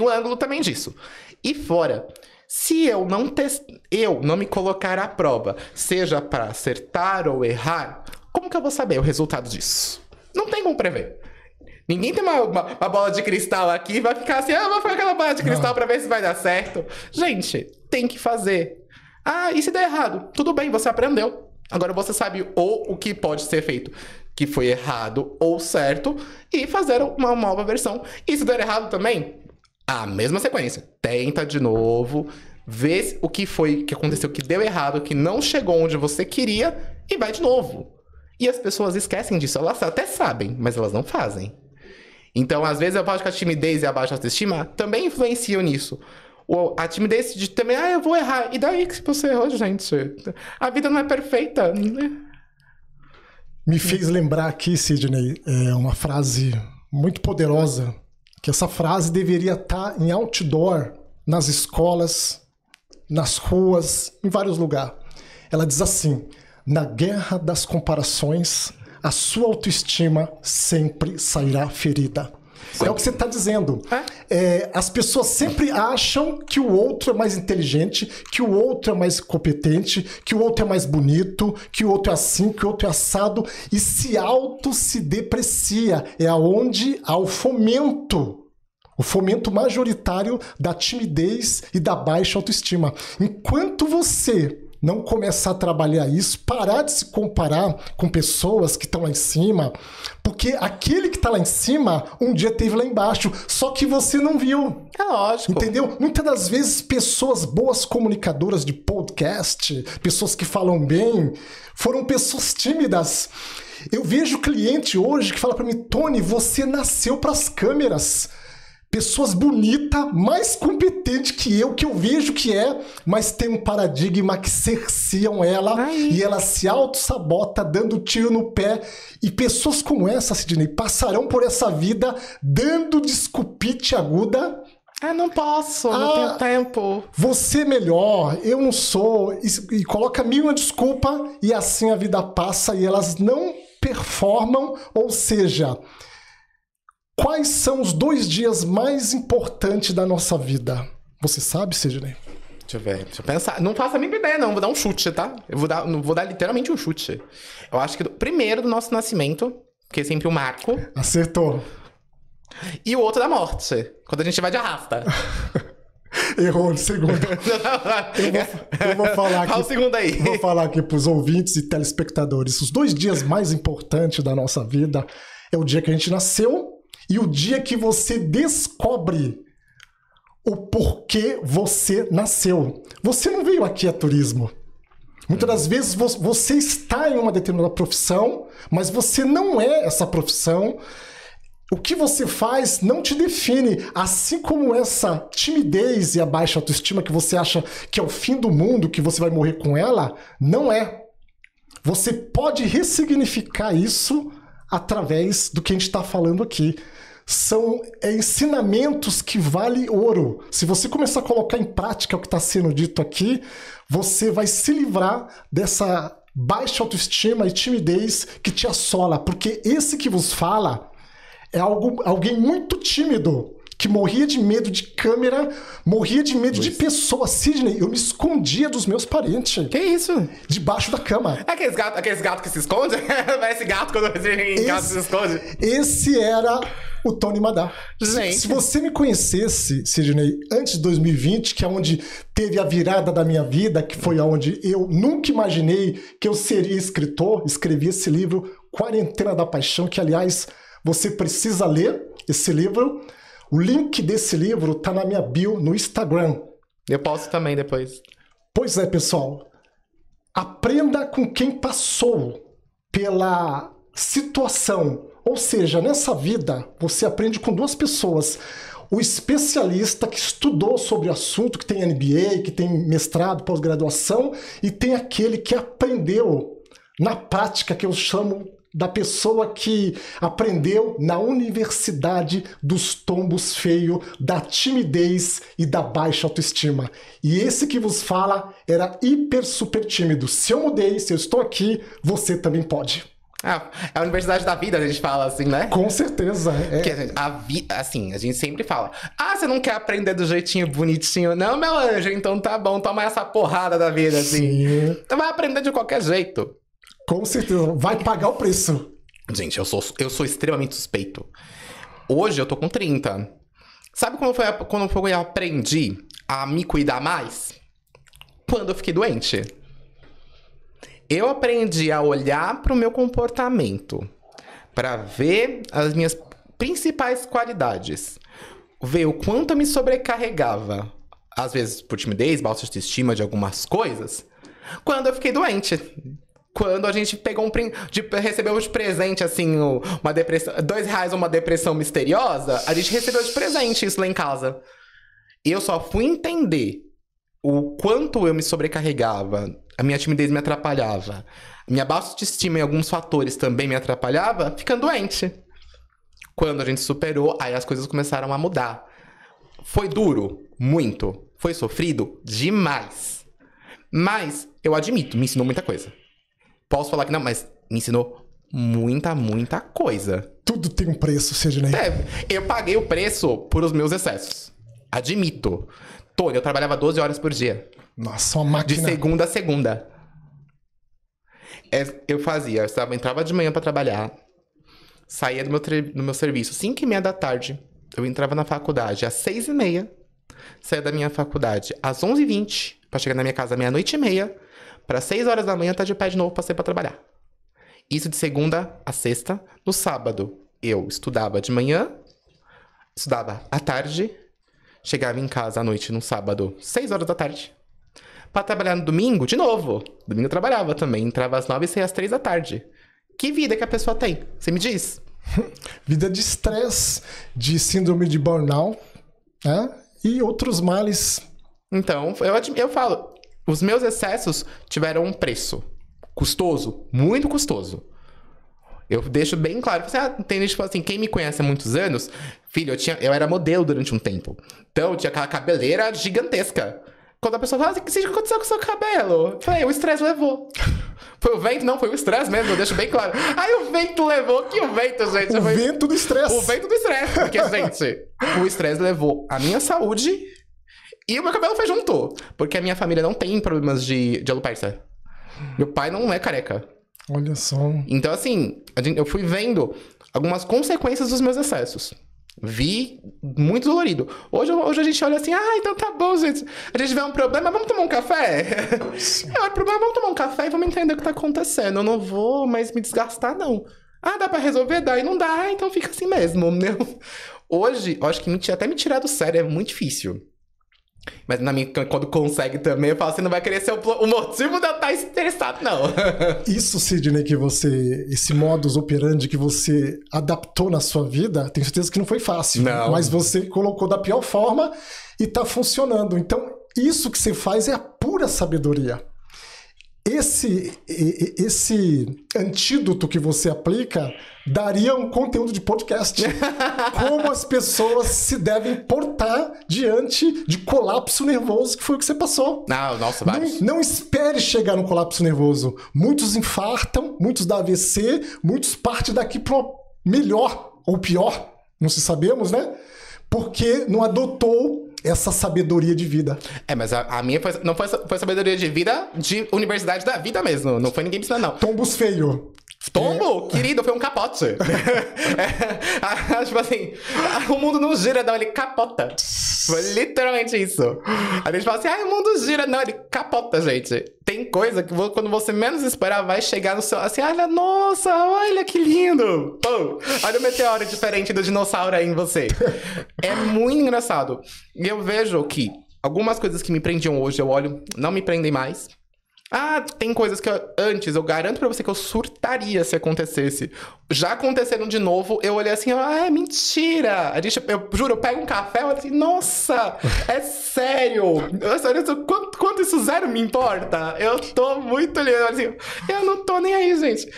o ângulo também disso. E fora, se eu não me colocar à prova, seja pra acertar ou errar, como que eu vou saber o resultado disso? Não tem como prever. Ninguém tem uma bola de cristal aqui e vai ficar assim, vou fazer aquela bola de cristal pra ver se vai dar certo. Gente, tem que fazer. Ah, e se der errado? Tudo bem, você aprendeu. Agora você sabe ou o que pode ser feito que foi errado ou certo e fazer uma nova versão. E se der errado também, a mesma sequência. Tenta de novo, vê o que aconteceu, que deu errado, que não chegou onde você queria e vai de novo. E as pessoas esquecem disso. Elas até sabem, mas elas não fazem. Então, às vezes, eu acho que a timidez e a baixa autoestima também influenciam nisso. A timidez de também, eu vou errar. E daí que você errou, gente? A vida não é perfeita. Me fez lembrar aqui, Sidney, uma frase muito poderosa, que essa frase deveria estar em outdoor, nas escolas, nas ruas, em vários lugares. Ela diz assim, na guerra das comparações, a sua autoestima sempre sairá ferida. É o que você está dizendo. As pessoas sempre acham que o outro é mais inteligente, que o outro é mais competente, que o outro é mais bonito, que o outro é assim, que o outro é assado, e se deprecia. É aonde há o fomento majoritário da timidez e da baixa autoestima. Enquanto você não começar a trabalhar isso, parar de se comparar com pessoas que estão lá em cima, porque aquele que está lá em cima, um dia esteve lá embaixo, só que você não viu. É lógico. Entendeu? Muitas das vezes, pessoas boas comunicadoras de podcast, pessoas que falam bem, foram pessoas tímidas. Eu vejo cliente hoje que fala para mim, Tony, você nasceu para as câmeras. Pessoas bonitas, mais competentes que eu vejo que mas tem um paradigma que cerciam ela e ela se auto-sabota, dando tiro no pé. E pessoas como essa, Sidney, passarão por essa vida dando desculpite aguda Ah, não posso, não tenho tempo. Você é melhor, eu não sou. E coloca mil uma desculpa e assim a vida passa e elas não performam. Ou seja, quais são os 2 dias mais importantes da nossa vida? Você sabe, Sidney? Deixa eu pensar. Não faço a mínima ideia, não. Vou dar um chute, tá? Vou dar literalmente um chute. Eu acho que primeiro do nosso nascimento, que é sempre um marco. Acertou. E o outro da morte, quando a gente vai de arrasta. Errou no segundo. Eu vou falar aqui. Fala o segundo aí. Vou falar aqui pros ouvintes e telespectadores. Os 2 dias mais importantes da nossa vida é o dia que a gente nasceu e o dia que você descobre o porquê você nasceu. Você não veio aqui a turismo. Muitas das vezes você está em uma determinada profissão, mas você não é essa profissão. O que você faz não te define. Assim como essa timidez e a baixa autoestima que você acha que é o fim do mundo, que você vai morrer com ela, não é. Você pode ressignificar isso através do que a gente está falando aqui. São ensinamentos que valem ouro. Se você começar a colocar em prática o que está sendo dito aqui, você vai se livrar dessa baixa autoestima e timidez que te assola. Porque esse que vos fala é alguém muito tímido, que morria de medo de câmera, morria de medo de pessoas. Sidney, eu me escondia dos meus parentes. Que isso? Debaixo da cama. Aqueles gatos que se escondem? Parece gato quando gato se esconde. Esse era o Tony Madá. Gente. Se você me conhecesse, Sidney, antes de 2020, que é onde teve a virada da minha vida, que foi onde eu nunca imaginei que eu seria escritor, escrevi esse livro, Quarentena da Paixão, que, aliás, você precisa ler esse livro. O link desse livro tá na minha bio no Instagram. Eu posto também depois. Pois é, pessoal. Aprenda com quem passou pela situação. Ou seja, nessa vida, você aprende com 2 pessoas. O especialista que estudou sobre o assunto, que tem MBA, que tem mestrado, pós-graduação, e tem aquele que aprendeu na prática, que eu chamo da pessoa que aprendeu na universidade dos tombos feios, da timidez e da baixa autoestima. E esse que vos fala era hiper super tímido. Se eu mudei, se eu estou aqui, você também pode. Ah, é a universidade da vida, a gente fala assim, né? Com certeza. Porque assim, a gente sempre fala: ah, você não quer aprender do jeitinho bonitinho? Não, meu anjo, então tá bom, toma essa porrada da vida, assim. Sim. Então vai aprender de qualquer jeito. Com certeza, vai pagar o preço. Gente, eu sou extremamente suspeito. Hoje eu tô com 30. Sabe quando foi eu aprendi a me cuidar mais? Quando eu fiquei doente. Eu aprendi a olhar pro meu comportamento, para ver as minhas principais qualidades. Ver o quanto eu me sobrecarregava, às vezes por timidez, baixa autoestima de algumas coisas, quando eu fiquei doente. Quando a gente recebeu de presente, assim, uma depressão, R$2 uma depressão misteriosa, a gente recebeu de presente isso lá em casa. E eu só fui entender o quanto eu me sobrecarregava, a minha timidez me atrapalhava, a minha baixa autoestima e alguns fatores também me atrapalhava, ficando doente. Quando a gente superou, aí as coisas começaram a mudar. Foi duro? Muito. Foi sofrido? Demais. Mas, eu admito, me ensinou muita coisa. Posso falar que não, mas me ensinou muita coisa. Tudo tem um preço, Sidney. Eu paguei o preço por os meus excessos. Admito. Tony, eu trabalhava 12 horas por dia. Nossa, uma máquina. De segunda a segunda. Eu entrava de manhã pra trabalhar, saía do meu serviço 5h30 da tarde, eu entrava na faculdade às 6h30, saía da minha faculdade às 11h20, pra chegar na minha casa meia-noite e meia, para 6 horas da manhã estar de pé de novo pra sair pra trabalhar. Isso de segunda a sexta. No sábado, eu estudava de manhã, estudava à tarde, chegava em casa à noite no sábado, 6 horas da tarde. Pra trabalhar no domingo, de novo. Domingo eu trabalhava também, entrava às 9 e saía às 3 da tarde. Que vida que a pessoa tem? Você me diz? Vida de estresse, de síndrome de burnout, né? E outros males. Então, eu falo, os meus excessos tiveram um preço. Custoso, muito custoso. Eu deixo bem claro. Você tem tipo assim, quem me conhece há muitos anos, filho, eu era modelo durante um tempo. Então, eu tinha aquela cabeleira gigantesca. Quando a pessoa fala assim, o que aconteceu com o seu cabelo? Eu falei, o estresse levou. Foi o vento? Não, foi o estresse mesmo, eu deixo bem claro. Aí o vento levou, que o vento, gente? O vento do estresse. O vento do estresse, porque, gente, o estresse levou a minha saúde e o meu cabelo foi junto. Porque a minha família não tem problemas de alopecia. Meu pai não é careca. Olha só. Então, assim, eu fui vendo algumas consequências dos meus excessos. Vi muito dolorido. Hoje a gente olha assim, então tá bom, gente. A gente vê um problema, vamos tomar um café? O problema, vamos tomar um café e vamos entender o que tá acontecendo. Eu não vou mais me desgastar, não. Dá pra resolver? Dá e não dá, então fica assim mesmo. Hoje, eu acho que até me tirar do sério é muito difícil. Mas quando consegue também, eu falo assim, não vai querer ser o motivo de eu estar estressado, não. Isso, Sidney, esse modus operandi que você adaptou na sua vida, tenho certeza que não foi fácil. Não. Mas você colocou da pior forma e tá funcionando. Então, isso que você faz é a pura sabedoria. Esse antídoto que você aplica daria um conteúdo de podcast. Como as pessoas se devem portar diante de colapso nervoso, que foi o que você passou. Nossa, vários. Não espere chegar no colapso nervoso. Muitos infartam, muitos dão AVC, muitos partem daqui para melhor ou pior, não se sabemos, né? Porque não adotou essa sabedoria de vida. Mas a minha não foi sabedoria de vida de universidade da vida mesmo. Não foi ninguém me ensinando, não. Tombos feio. Tombo, querido, foi um capote. Tipo assim, o mundo não gira, não, ele capota. Foi literalmente isso. A gente fala assim, o mundo gira, não, ele capota, gente. Tem coisa que quando você menos esperar, vai chegar no seu... Assim, nossa, olha que lindo. Pô, olha o meteoro diferente do dinossauro aí em você. É muito engraçado. E eu vejo que algumas coisas que me prendiam hoje, eu olho, não me prendem mais. Tem coisas que antes, eu garanto pra você que eu surtaria se acontecesse. Já aconteceram de novo, eu olhei assim, é mentira. Eu juro, eu pego um café e olho assim, nossa, é sério. Quanto isso zero me importa? Eu tô muito olhando assim, eu não tô nem aí, gente.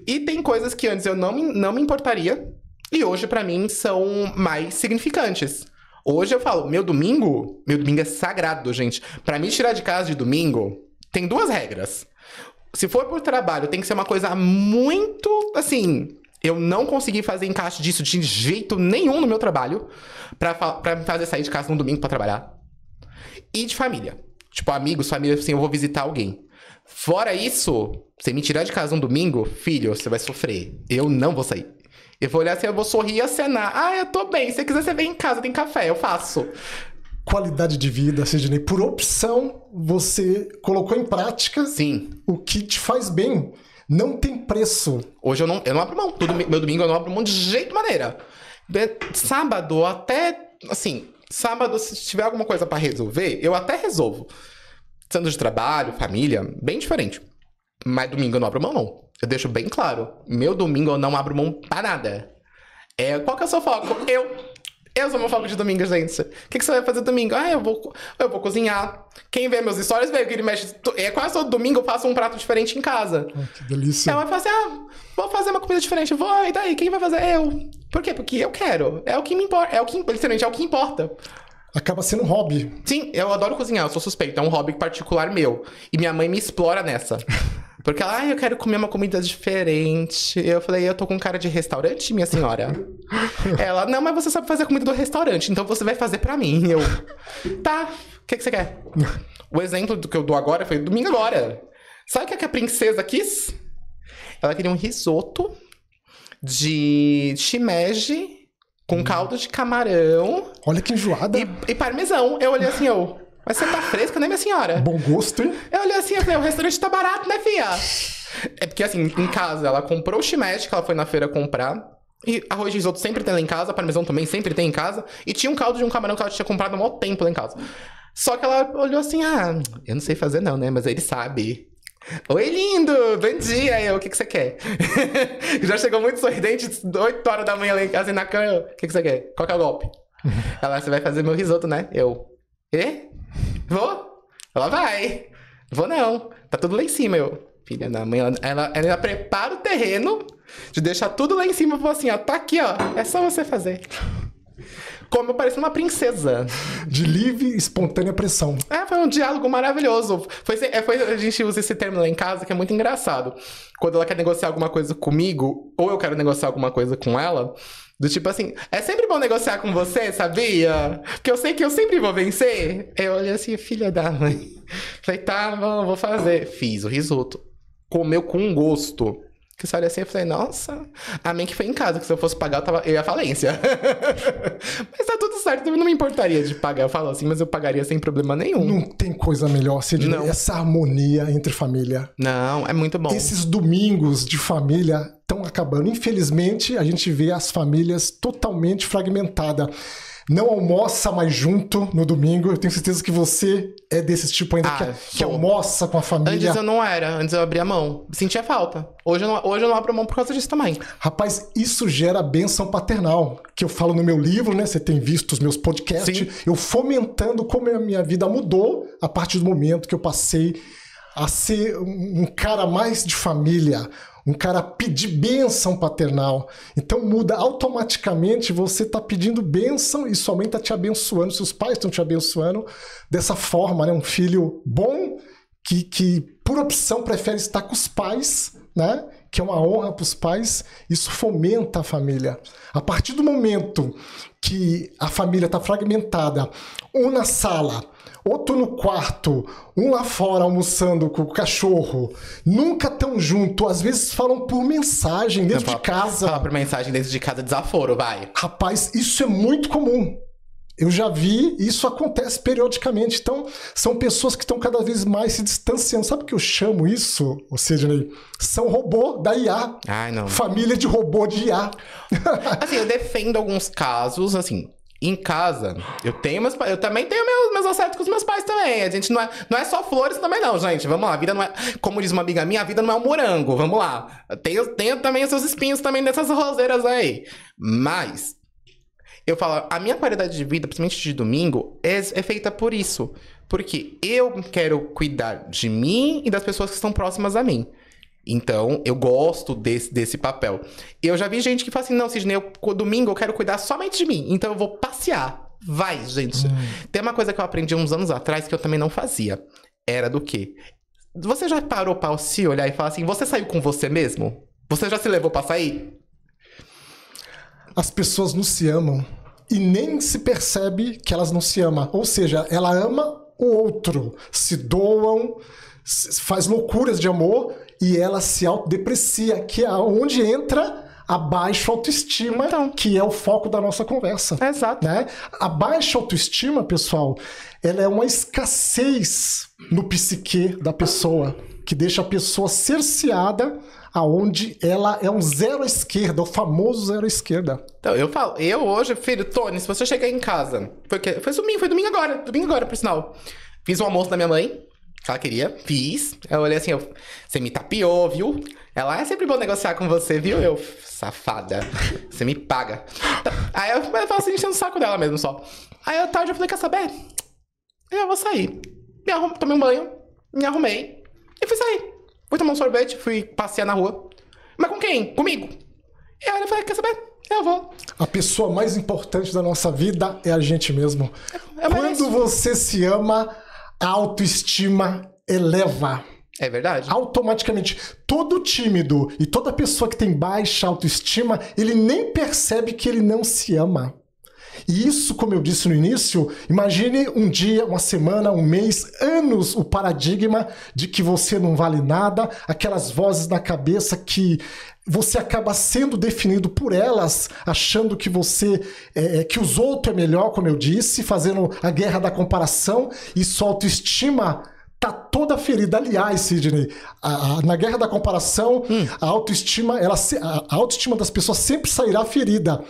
E tem coisas que antes eu não me importaria e hoje pra mim são mais significantes. Hoje eu falo, meu domingo é sagrado, gente. Pra mim tirar de casa de domingo... Tem duas regras. Se for por trabalho, tem que ser uma coisa muito, assim... Eu não consegui fazer encaixe disso de jeito nenhum no meu trabalho pra me fazer sair de casa no domingo pra trabalhar. E de família. Tipo, amigos, família, assim, eu vou visitar alguém. Fora isso, você me tirar de casa no domingo, filho, você vai sofrer. Eu não vou sair. Eu vou olhar assim, eu vou sorrir e acenar. Eu tô bem. Se você quiser, você vem em casa, tem café, eu faço. Qualidade de vida, Sidney. Por opção, você colocou em prática. Sim. O que te faz bem. Não tem preço. Hoje eu não abro mão. Meu domingo eu não abro mão de jeito maneira. Sábado, até... Assim, sábado, se tiver alguma coisa pra resolver, eu até resolvo. Sendo de trabalho, família, bem diferente. Mas domingo eu não abro mão, não. Eu deixo bem claro. Meu domingo eu não abro mão pra nada. Qual que é o seu foco? Eu sou meu foco de domingo, gente. O que você vai fazer domingo? Eu vou cozinhar. Quem vê meus stories vê que ele mexe... Quase todo domingo eu faço um prato diferente em casa. Que delícia. Ela fala assim, vou fazer uma comida diferente. Vou, e daí? Quem vai fazer? Eu. Por quê? Porque eu quero. É o que me importa. Literalmente, é o que importa. Acaba sendo um hobby. Sim, eu adoro cozinhar, eu sou suspeito. É um hobby particular meu. E minha mãe me explora nessa. Porque ela, eu quero comer uma comida diferente. Eu falei, eu tô com cara de restaurante, minha senhora? Ela, não, mas você sabe fazer a comida do restaurante, então você vai fazer pra mim. Eu, tá, o que você quer? O exemplo do que eu dou agora foi domingo agora. Sabe o que a princesa quis? Ela queria um risoto de shimeji com caldo de camarão. Olha que enjoada. E parmesão. Eu olhei assim, mas você tá fresca, né, minha senhora? Bom gosto, hein? Eu olhei assim, eu falei, o restaurante tá barato, né, fia? É porque, assim, em casa, ela comprou o shimeji, que ela foi na feira comprar. E arroz de risoto sempre tem lá em casa, parmesão também sempre tem em casa. E tinha um caldo de um camarão que ela tinha comprado há muito tempo lá em casa. Só que ela olhou assim, eu não sei fazer não, né, mas ele sabe. Oi, lindo! Bom dia! O que você quer? Já chegou muito sorridente, 8 horas da manhã lá em casa, na cama. O que você quer? Qual que é o golpe? Ela, você vai fazer meu risoto, né? Eu, vou? Ela vai. Vou não. Tá tudo lá em cima, filha da mãe. Ela prepara o terreno De deixar tudo lá em cima e falar assim, ó, tá aqui, ó, é só você fazer. Como eu parecia uma princesa. De livre e espontânea pressão. Foi um diálogo maravilhoso. A gente usa esse termo lá em casa que é muito engraçado. Quando ela quer negociar alguma coisa comigo, ou eu quero negociar alguma coisa com ela, do tipo assim, é sempre bom negociar com você, sabia? Porque eu sei que eu sempre vou vencer. Eu olhei assim, filha da mãe. Falei, tá, vou fazer. Fiz o risoto. Comeu com gosto. Que você olha assim, eu falei, nossa, amém que foi em casa, que se eu fosse pagar, eu ia à falência. Mas tá tudo certo, eu não me importaria de pagar. Eu falo assim, mas eu pagaria sem problema nenhum. Não tem coisa melhor, Sidney, essa harmonia entre família. Não, é muito bom. Esses domingos de família estão acabando. Infelizmente, a gente vê as famílias totalmente fragmentadas. Não almoça mais junto no domingo. Eu tenho certeza que você é desse tipo ainda que almoça com a família. Antes eu não era, antes eu abria a mão. Sentia falta. Hoje eu não abro a mão por causa disso também. Rapaz, isso gera bênção paternal, que eu falo no meu livro, né? Você tem visto os meus podcasts. Sim. Eu fomentando como a minha vida mudou a partir do momento que eu passei a ser um cara mais de família, um cara pedir bênção paternal. Então muda automaticamente, você está pedindo bênção e sua mãe está te abençoando, seus pais estão te abençoando dessa forma, né? Um filho bom que por opção prefere estar com os pais, né? Que é uma honra para os pais. Isso fomenta a família. A partir do momento que a família está fragmentada, um na sala, outro no quarto, um lá fora almoçando com o cachorro, nunca tão junto, às vezes falam por mensagem dentro de casa. Fala por mensagem dentro de casa, desaforo, vai. Rapaz, isso é muito comum. Eu já vi, isso acontece periodicamente. Então, são pessoas que estão cada vez mais se distanciando. Sabe o que eu chamo isso, Sidney? São robô da IA. Ai, não. Família de robô de IA. Assim, eu defendo alguns casos, assim... Em casa, eu também tenho meus acertos com os meus pais também. A gente não é só flores também não, gente. Vamos lá, a vida não é... Como diz uma amiga minha, a vida não é um morango. Vamos lá. Tenho também os seus espinhos também dessas roseiras aí. Mas, eu falo, a minha qualidade de vida, principalmente de domingo, é feita por isso. Porque eu quero cuidar de mim e das pessoas que estão próximas a mim. Então, eu gosto desse papel. Eu já vi gente que fala assim, não, Sidney, domingo eu quero cuidar somente de mim. Então, eu vou passear. Vai, gente. Tem uma coisa que eu aprendi uns anos atrás que eu também não fazia. Era do quê? Você já parou pra se olhar e falar assim, você saiu com você mesmo? Você já se levou pra sair? As pessoas não se amam e nem se percebe que elas não se amam. Ou seja, ela ama o outro. Se doam, faz loucuras de amor... E ela se autodeprecia, que é onde entra a baixa autoestima, então, que é o foco da nossa conversa. Exato. Né? A baixa autoestima, pessoal, ela é uma escassez no psique da pessoa, que deixa a pessoa cerceada aonde ela é um zero à esquerda, o famoso zero à esquerda. Então, eu hoje, filho, Tony, se você chegar em casa, foi domingo agora, por sinal. Fiz um almoço da minha mãe, que ela queria, fiz. Eu olhei assim, você me tapeou, viu? Ela, é sempre bom negociar com você, viu? Eu, safada, você me paga. Aí eu falo assim, enchendo o saco dela mesmo só. Aí à tarde eu falei, quer saber? Eu vou sair. Tomei um banho, me arrumei e fui sair. Fui tomar um sorvete, fui passear na rua. Mas com quem? Comigo. E aí eu falei, quer saber? Eu vou. A pessoa mais importante da nossa vida é a gente mesmo. Quando você se ama, a autoestima eleva. É verdade. Automaticamente. Todo tímido e toda pessoa que tem baixa autoestima, ele nem percebe que ele não se ama. E isso, como eu disse no início, imagine um dia, uma semana, um mês, anos, o paradigma de que você não vale nada, aquelas vozes na cabeça que você acaba sendo definido por elas, achando que que os outros é melhor, como eu disse, fazendo a guerra da comparação, e sua autoestima tá toda ferida. Aliás, Sidney, na guerra da comparação, a autoestima das pessoas sempre sairá ferida.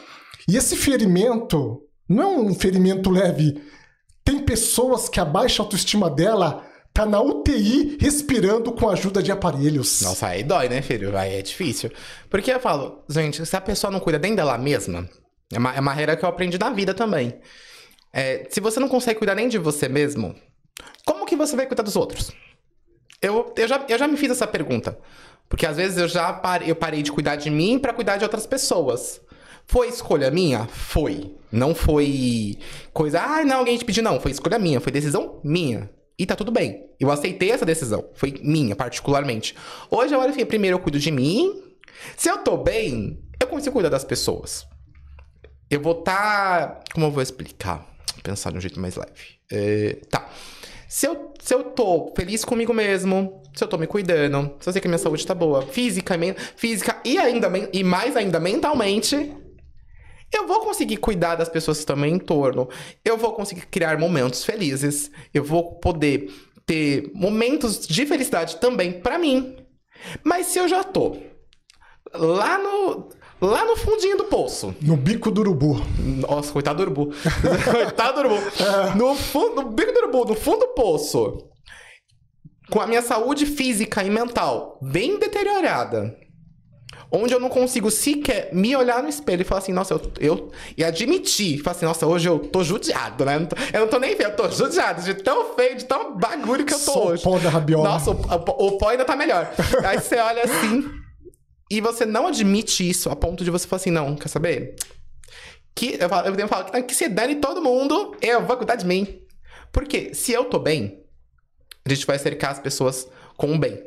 E esse ferimento não é um ferimento leve. Tem pessoas que a baixa autoestima dela tá na UTI respirando com a ajuda de aparelhos. Nossa, aí dói, né, filho? Aí é difícil. Porque eu falo, gente, se a pessoa não cuida nem dela mesma, é uma regra que eu aprendi na vida também. Se você não consegue cuidar nem de você mesmo, como que você vai cuidar dos outros? Eu já me fiz essa pergunta. Porque às vezes eu parei de cuidar de mim pra cuidar de outras pessoas. Foi escolha minha? Foi. Não foi coisa, não, alguém te pediu, não. Foi escolha minha, foi decisão minha. E tá tudo bem. Eu aceitei essa decisão. Foi minha, particularmente. Hoje eu olho assim, primeiro eu cuido de mim. Se eu tô bem, eu consigo cuidar das pessoas. Eu vou como eu vou explicar? Vou pensar de um jeito mais leve. Tá. Se eu tô feliz comigo mesmo, se eu tô me cuidando, se eu sei que a minha saúde tá boa, física e mais ainda mentalmente, eu vou conseguir cuidar das pessoas que estão ao meu entorno. Eu vou conseguir criar momentos felizes. Eu vou poder ter momentos de felicidade também pra mim. Mas se eu já tô lá no fundinho do poço. No bico do urubu. Nossa, coitado do urubu. Coitado do urubu. No bico do urubu, no fundo do poço. Com a minha saúde física e mental bem deteriorada. Onde eu não consigo sequer me olhar no espelho e falar assim, nossa, e admitir. Falar assim, nossa, hoje eu tô judiado, né? Eu não tô nem feio, eu tô judiado de tão feio, de tão bagulho que eu tô Só hoje. o pó da rabiola. Nossa, o pó ainda tá melhor. Aí você olha assim... E você não admite isso a ponto de você falar assim, não, quer saber? Eu tenho que falar que se dane todo mundo, eu vou cuidar de mim. Porque se eu tô bem, a gente vai cercar as pessoas com o bem.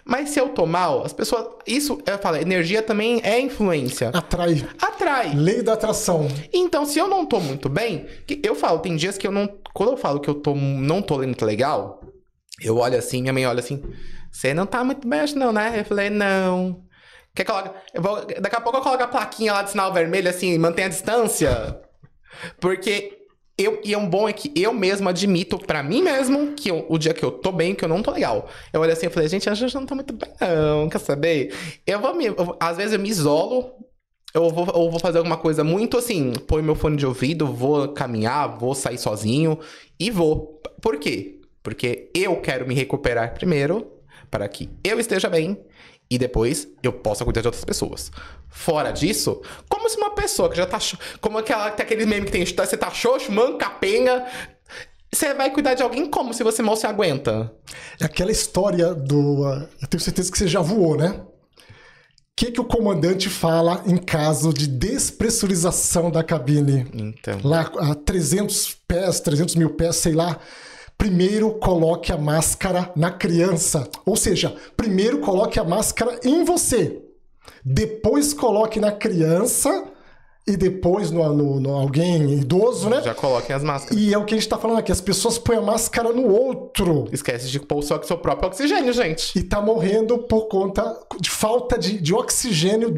Mas se eu tô mal, as pessoas... Isso, eu falo, energia também é influência. Atrai. Lei da atração. Então, se eu não tô muito bem... Eu falo, tem dias que eu não... Quando eu falo que eu não tô muito legal, eu olho assim, minha mãe olha assim... Você não tá muito bem, acho não, né? Eu falei, não... Quer colocar... Daqui a pouco eu coloco a plaquinha lá de sinal vermelho, assim, mantenha a distância. Porque... E um bom é que eu mesmo admito pra mim mesmo que o dia que eu tô bem, que eu não tô legal. Eu olho assim e falei, gente, a gente não tá muito bem, não, quer saber? Às vezes eu me isolo, eu vou fazer alguma coisa muito assim, põe meu fone de ouvido, vou caminhar, vou sair sozinho e vou. Por quê? Porque eu quero me recuperar primeiro, para que eu esteja bem. E depois eu possa cuidar de outras pessoas. Fora disso, como se uma pessoa que já tá... Como tem aquele meme que tem... Você tá xoxo, manco, capenga... Você vai cuidar de alguém como se você mal se aguenta? É aquela história do... eu tenho certeza que você já voou, né? O que o comandante fala em caso de despressurização da cabine? Então... Lá a 300 pés, 300 mil pés, sei lá... Primeiro coloque a máscara na criança. Ou seja, primeiro coloque a máscara em você. Depois coloque na criança e depois no alguém idoso, né? Já coloquem as máscaras. E é o que a gente tá falando aqui. As pessoas põem a máscara no outro. Esquece de pôr só seu próprio oxigênio, gente. E tá morrendo por conta de falta de oxigênio.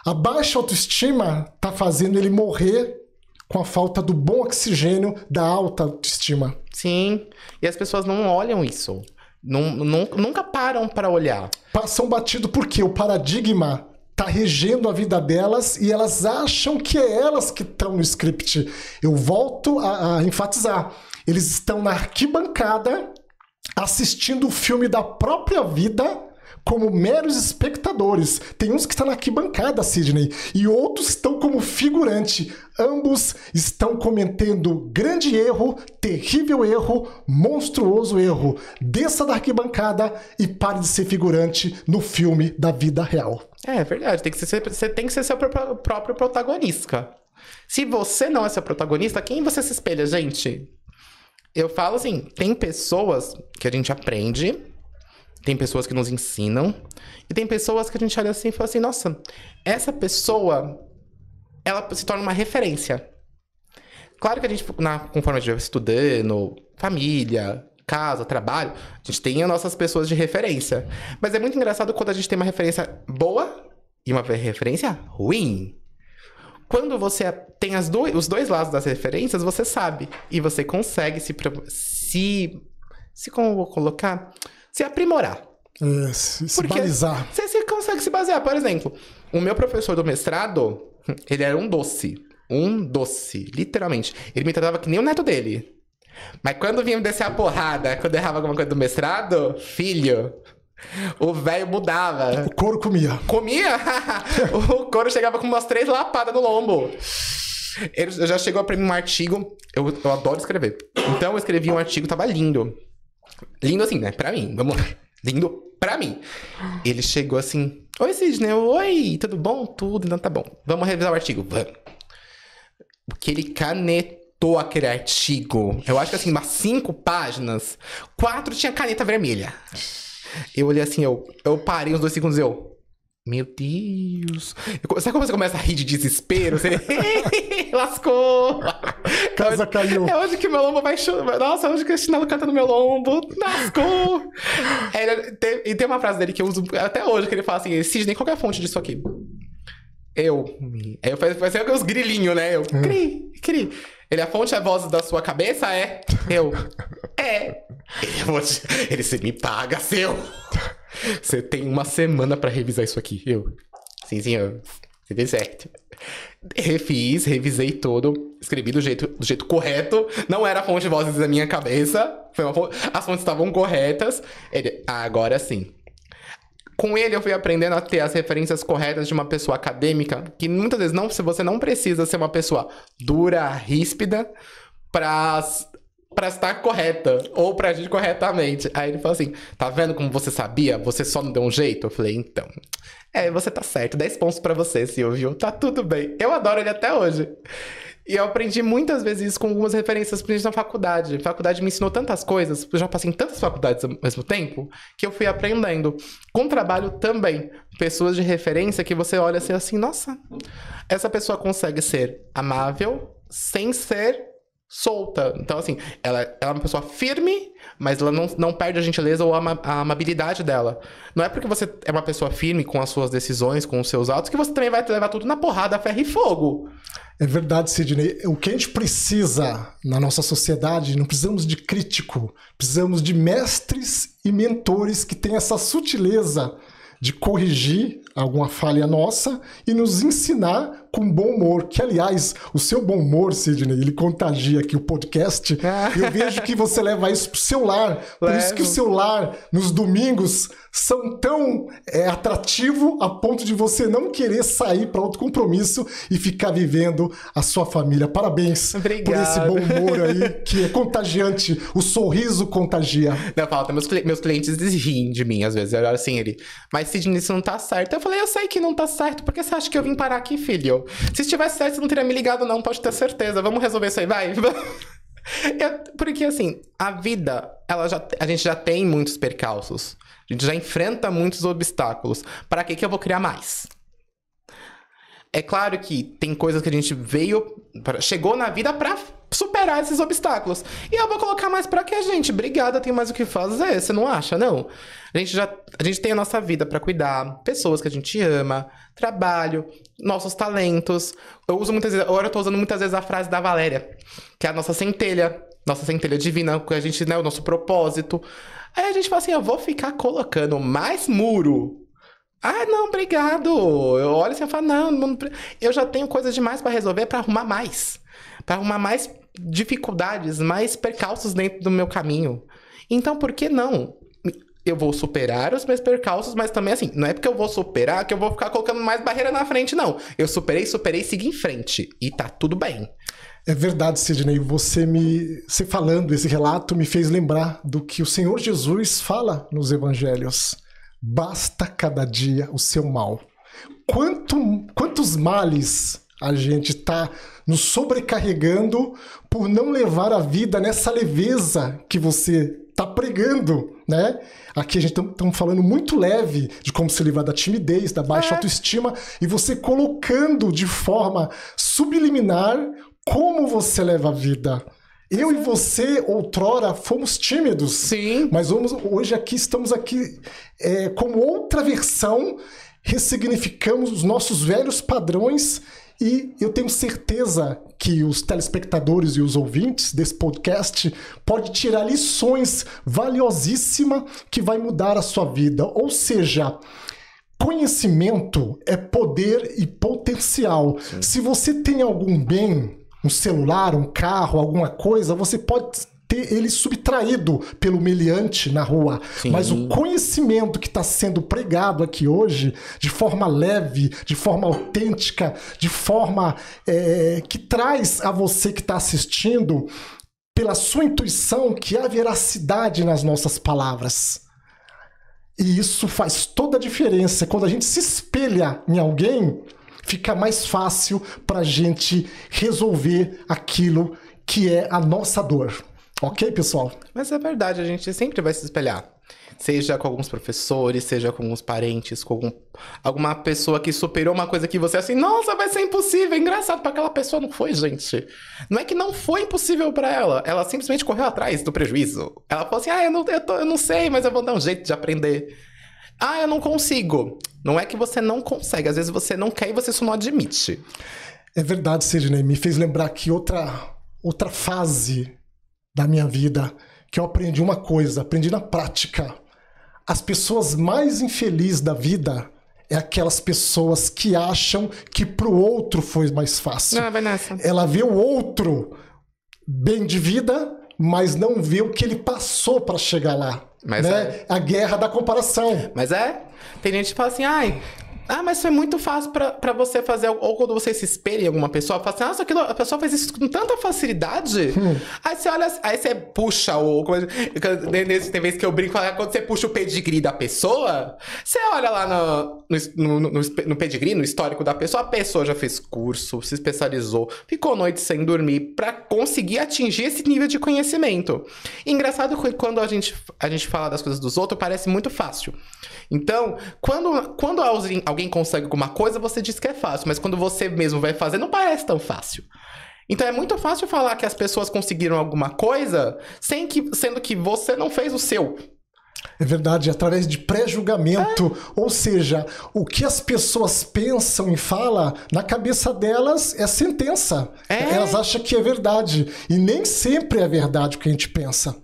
A baixa autoestima tá fazendo ele morrer com a falta do bom oxigênio da alta autoestima. Sim, e as pessoas não olham isso. Nunca param para olhar. Passam batido porque o paradigma tá regendo a vida delas e elas acham que é elas que estão no script. Eu volto a enfatizar. Eles estão na arquibancada assistindo o filme da própria vida como meros espectadores. Tem uns que estão na arquibancada, Sidney, e outros estão como figurante. Ambos estão cometendo grande erro, terrível erro, monstruoso erro. Desça da arquibancada e pare de ser figurante no filme da vida real. É verdade, você tem que ser seu próprio protagonista. Se você não é seu protagonista, quem você se espelha, gente? Eu falo assim, tem pessoas que a gente aprende... Tem pessoas que nos ensinam. E tem pessoas que a gente olha assim e fala assim, nossa, essa pessoa, ela se torna uma referência. Claro que a gente, conforme a gente vai estudando, família, casa, trabalho, a gente tem as nossas pessoas de referência. Mas é muito engraçado quando a gente tem uma referência boa e uma referência ruim. Quando você tem os dois lados das referências, você sabe. E você consegue como eu vou colocar... Se aprimorar. Se balizar. Você consegue se basear. Por exemplo, o meu professor do mestrado, ele era um doce. Um doce, literalmente. Ele me tratava que nem o neto dele. Mas quando vinha me descer a porrada, quando eu errava alguma coisa do mestrado, filho, o velho mudava. O couro comia. Comia? O couro chegava com umas 3 lapadas no lombo. Ele já chegou pra mim um artigo. Eu adoro escrever. Então eu escrevi um artigo, tava lindo. Lindo assim, né? Pra mim. Vamos lá. Lindo pra mim. Ele chegou assim, oi Sidney, oi, tudo bom? Tudo, então tá bom. Vamos revisar o artigo, vamos. Porque ele canetou aquele artigo. Eu acho que assim, umas 5 páginas. 4 tinha caneta vermelha. Eu olhei assim, eu parei uns 2 segundos e meu Deus. Sabe como você começa a rir de desespero? Você... Lascou. Casa caiu. É hoje que meu lombo vai chorar. Nossa, hoje que o chinelo canta no meu lombo. Lascou. E tem uma frase dele que eu uso até hoje, que ele fala assim, Sidney, qual que é a fonte disso aqui? Aí eu faço os grilinhos, né? Eu, cri. Ele, a fonte é a voz da sua cabeça? É. Eu, é. Ele, você me paga, seu. Você tem uma semana pra revisar isso aqui. Eu, sim, senhor. Você fez certo. Revisei todo, escrevi do jeito correto. Não era a fonte de vozes da minha cabeça. As fontes estavam corretas. Ele, agora sim. Com ele eu fui aprendendo a ter as referências corretas de uma pessoa acadêmica, que muitas vezes você não precisa ser uma pessoa dura, ríspida, pra estar correta, ou pra agir corretamente. Aí ele falou assim, tá vendo como você sabia? Você só não deu um jeito? Eu falei, então, você tá certo, 10 pontos pra você, Silvio, tá tudo bem. Eu adoro ele até hoje. E eu aprendi muitas vezes isso com algumas referências, principalmente na faculdade. A faculdade me ensinou tantas coisas, eu já passei em tantas faculdades ao mesmo tempo, que eu fui aprendendo. Com trabalho também. Pessoas de referência que você olha assim, nossa, essa pessoa consegue ser amável sem ser solta. Então, assim, ela é uma pessoa firme, mas ela não perde a gentileza ou a amabilidade dela. Não é porque você é uma pessoa firme com as suas decisões, com os seus atos, que você também vai levar tudo na porrada, ferro e fogo. É verdade, Sidney. O que a gente precisa na nossa sociedade, não precisamos de crítico, precisamos de mestres e mentores que tenham essa sutileza de corrigir alguma falha nossa e nos ensinar com bom humor. Que, aliás, o seu bom humor, Sidney, ele contagia aqui o podcast. Eu vejo que você leva isso pro seu lar. Por isso que o seu lar, nos domingos, são tão atrativo a ponto de você não querer sair para outro compromisso e ficar vivendo a sua família. Parabéns. Obrigado. Por esse bom humor aí, que é contagiante. O sorriso contagia. Não, falta. Meus clientes riem de mim, às vezes. Eu olho assim, mas Sidney, isso não tá certo. Eu falei, eu sei que não tá certo. Por que você acha que eu vim parar aqui, filho? Se estivesse certo, você não teria me ligado, não. Pode ter certeza. Vamos resolver isso aí, vai. Porque, assim, a vida, a gente já tem muitos percalços. A gente já enfrenta muitos obstáculos. Para que eu vou criar mais? É claro que tem coisas que a gente chegou na vida pra superar esses obstáculos. E eu vou colocar mais pra que, gente? Obrigada, tem mais o que fazer. Você não acha, não? A gente tem a nossa vida pra cuidar, pessoas que a gente ama, trabalho, nossos talentos. Agora eu tô usando muitas vezes a frase da Valéria, que é a nossa centelha divina, que a gente, né, o nosso propósito. Aí a gente fala assim, eu vou ficar colocando mais muro. Ah, não, obrigado. Eu olho assim e falo, não, eu já tenho coisas demais pra resolver, pra arrumar mais. Pra arrumar mais dificuldades, mais percalços dentro do meu caminho. Então, por que não? Eu vou superar os meus percalços, mas também assim, não é porque eu vou superar que eu vou ficar colocando mais barreira na frente, não. Eu superei, segui em frente. E tá tudo bem. É verdade, Sidney. Você falando esse relato me fez lembrar do que o Senhor Jesus fala nos evangelhos. Basta cada dia o seu mal. Quantos males a gente está nos sobrecarregando por não levar a vida nessa leveza que você está pregando, né? Aqui a gente estamos falando muito leve de como se livrar da timidez, da baixa autoestima, e você colocando de forma subliminar como você leva a vida. Eu e você, outrora, fomos tímidos. Sim. Mas hoje estamos aqui como outra versão, ressignificamos os nossos velhos padrões e eu tenho certeza que os telespectadores e os ouvintes desse podcast podem tirar lições valiosíssimas que vai mudar a sua vida. Ou seja, conhecimento é poder e potencial. Sim. Se você tem algum bem, um celular, um carro, alguma coisa, você pode ter ele subtraído pelo meliante na rua. Sim. Mas o conhecimento que está sendo pregado aqui hoje, de forma leve, de forma autêntica, de forma que traz a você que está assistindo, pela sua intuição, que há veracidade nas nossas palavras. E isso faz toda a diferença. Quando a gente se espelha em alguém, fica mais fácil pra gente resolver aquilo que é a nossa dor. Ok, pessoal? Mas é verdade, a gente sempre vai se espelhar. Seja com alguns professores, seja com alguns parentes, com alguma pessoa que superou uma coisa que você assim, nossa, vai ser impossível. Engraçado, para aquela pessoa não foi, gente. Não é que não foi impossível para ela simplesmente correu atrás do prejuízo. Ela falou assim, eu não sei, mas eu vou dar um jeito de aprender. Eu não consigo. Não é que você não consegue, às vezes você não quer e você só não admite. É verdade, Sidney, me fez lembrar que outra fase da minha vida, que eu aprendi uma coisa, aprendi na prática. As pessoas mais infelizes da vida é aquelas pessoas que acham que pro outro foi mais fácil. Não, vai nessa. Ela vê o outro bem de vida, mas não vê o que ele passou para chegar lá. Mas né? A guerra da comparação. Mas tem gente que fala assim, mas foi muito fácil pra você fazer, ou quando você se espelha em alguma pessoa, fala assim, nossa, a pessoa faz isso com tanta facilidade. Aí você olha, aí você puxa tem vezes que eu brinco, quando você puxa o pedigree da pessoa, você olha lá no pedigree, no histórico da pessoa, a pessoa já fez curso, se especializou, ficou noite sem dormir pra conseguir atingir esse nível de conhecimento. E engraçado que quando a gente fala das coisas dos outros, parece muito fácil. Então, quando alguém consegue alguma coisa, você diz que é fácil. Mas quando você mesmo vai fazer, não parece tão fácil. Então, é muito fácil falar que as pessoas conseguiram alguma coisa, sendo que você não fez o seu. É verdade, através de pré-julgamento. Ou seja, o que as pessoas pensam e falam, na cabeça delas é sentença. Elas acham que é verdade. E nem sempre é verdade o que a gente pensa.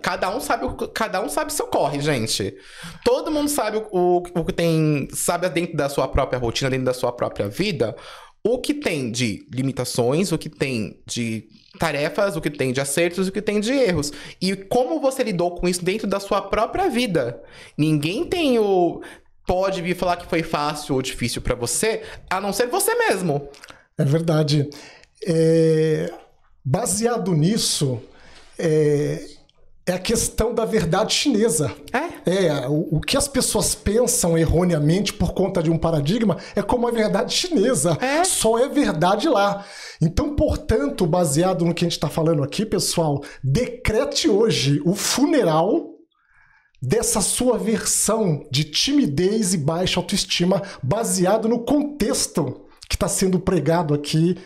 Cada um sabe seu corre, gente. Todo mundo sabe o que tem, sabe dentro da sua própria rotina, dentro da sua própria vida, o que tem de limitações, o que tem de tarefas, o que tem de acertos, o que tem de erros. E como você lidou com isso dentro da sua própria vida. Ninguém pode vir falar que foi fácil ou difícil pra você, a não ser você mesmo. É verdade. Baseado nisso, é a questão da verdade chinesa. O que as pessoas pensam erroneamente por conta de um paradigma é como a verdade chinesa. Só é verdade lá. Então, portanto, baseado no que a gente está falando aqui, pessoal, decrete hoje o funeral dessa sua versão de timidez e baixa autoestima, baseado no contexto que está sendo pregado aqui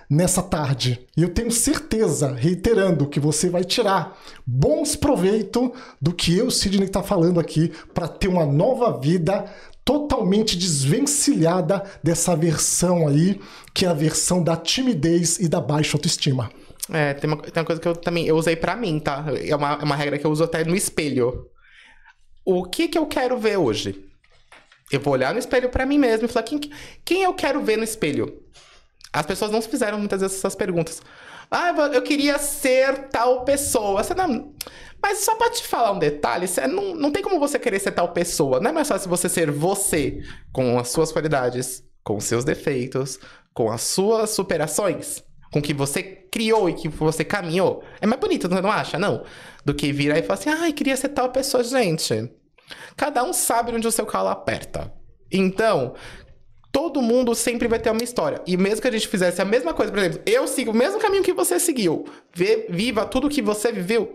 nessa tarde. E eu tenho certeza, reiterando, que você vai tirar bons proveitos do que eu, Sidney, está falando aqui para ter uma nova vida totalmente desvencilhada dessa versão aí, que é a versão da timidez e da baixa autoestima. Tem uma coisa que eu usei pra mim, tá? É uma regra que eu uso até no espelho. O que eu quero ver hoje? Eu vou olhar no espelho pra mim mesmo e falar, quem eu quero ver no espelho? As pessoas não se fizeram muitas vezes essas perguntas. Eu queria ser tal pessoa. Mas só pra te falar um detalhe, não tem como você querer ser tal pessoa. Não é mais fácil você ser você, com as suas qualidades, com os seus defeitos, com as suas superações, com o que você criou e que você caminhou. É mais bonito, você não acha? Não. Do que virar e falar assim, queria ser tal pessoa. Gente, cada um sabe onde o seu calo aperta. Então, todo mundo sempre vai ter uma história. E mesmo que a gente fizesse a mesma coisa, por exemplo, eu sigo o mesmo caminho que você seguiu, viva tudo que você viveu,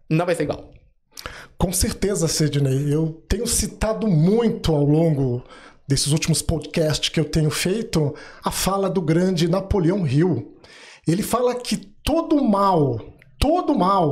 não vai ser igual. Com certeza, Sidney. Eu tenho citado muito ao longo desses últimos podcasts que eu tenho feito a fala do grande Napoleão Hill. Ele fala que todo mal,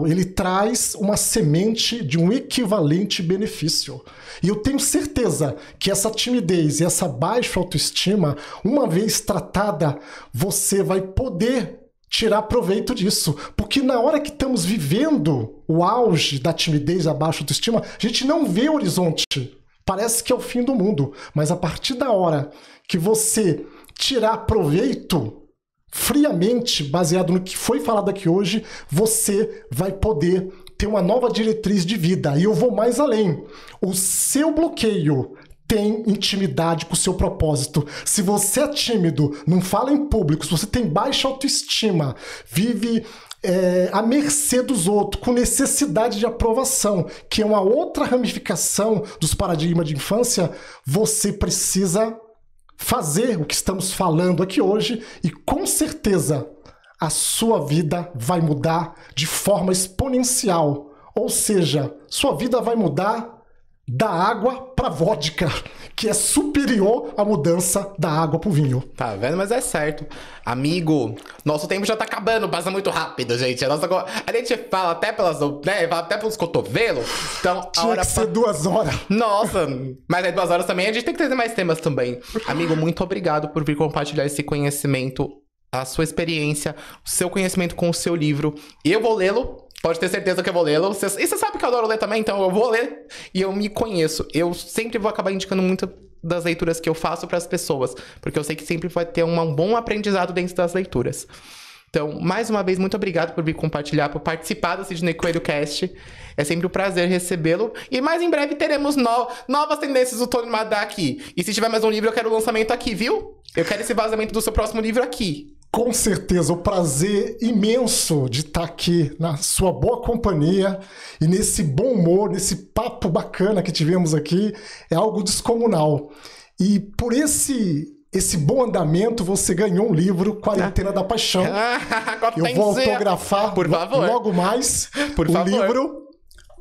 ele traz uma semente de um equivalente benefício. E eu tenho certeza que essa timidez e essa baixa autoestima, uma vez tratada, você vai poder tirar proveito disso. Porque na hora que estamos vivendo o auge da timidez, a baixa autoestima, a gente não vê o horizonte. Parece que é o fim do mundo. Mas a partir da hora que você tirar proveito friamente, baseado no que foi falado aqui hoje, você vai poder ter uma nova diretriz de vida. E eu vou mais além. O seu bloqueio tem intimidade com o seu propósito. Se você é tímido, não fala em público, se você tem baixa autoestima, vive à mercê dos outros, com necessidade de aprovação, que é uma outra ramificação dos paradigmas de infância, você precisa fazer o que estamos falando aqui hoje e com certeza a sua vida vai mudar de forma exponencial. Ou seja, sua vida vai mudar da água para vodka, que é superior à mudança da água para o vinho. Tá vendo? Mas é certo. Amigo, nosso tempo já tá acabando, passa muito rápido, gente. A gente fala até pelos cotovelos. Então, Tinha que ser 2 horas. Nossa, mas aí 2 horas também, a gente tem que trazer mais temas também. Amigo, muito obrigado por vir compartilhar esse conhecimento, a sua experiência, o seu conhecimento com o seu livro. Eu vou lê-lo. Pode ter certeza que eu vou lê-lo. E você sabe que eu adoro ler também, então eu vou ler. E eu me conheço. Eu sempre vou acabar indicando muito das leituras que eu faço para as pessoas. Porque eu sei que sempre vai ter um bom aprendizado dentro das leituras. Então, mais uma vez, muito obrigado por vir compartilhar, por participar do Sidney Coelho Cast. É sempre um prazer recebê-lo. E mais em breve teremos novas tendências do Tony Madá aqui. E se tiver mais um livro, eu quero o lançamento aqui, viu? Eu quero esse vazamento do seu próximo livro aqui. Com certeza, o prazer imenso de estar aqui na sua boa companhia e nesse bom humor, nesse papo bacana que tivemos aqui, é algo descomunal. E por esse bom andamento, você ganhou um livro, Quarentena da Paixão. Eu vou autografar por favor. Logo mais livro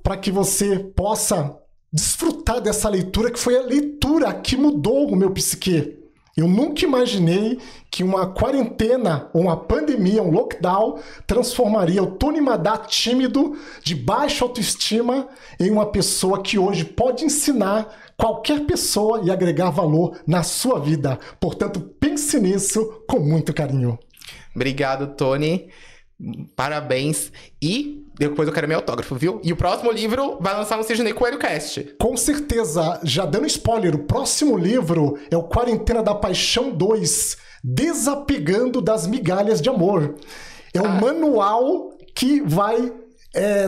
para que você possa desfrutar dessa leitura, que foi a leitura que mudou o meu psique. Eu nunca imaginei que uma quarentena, ou uma pandemia, um lockdown, transformaria o Tony Madá tímido, de baixa autoestima, em uma pessoa que hoje pode ensinar qualquer pessoa e agregar valor na sua vida. Portanto, pense nisso com muito carinho. Obrigado, Tony. Parabéns. E depois eu quero meu autógrafo, viu? E o próximo livro vai lançar no Sidney Coelho Cast. Com certeza. Já dando spoiler, o próximo livro é o Quarentena da Paixão 2, Desapegando das Migalhas de Amor. É um manual que vai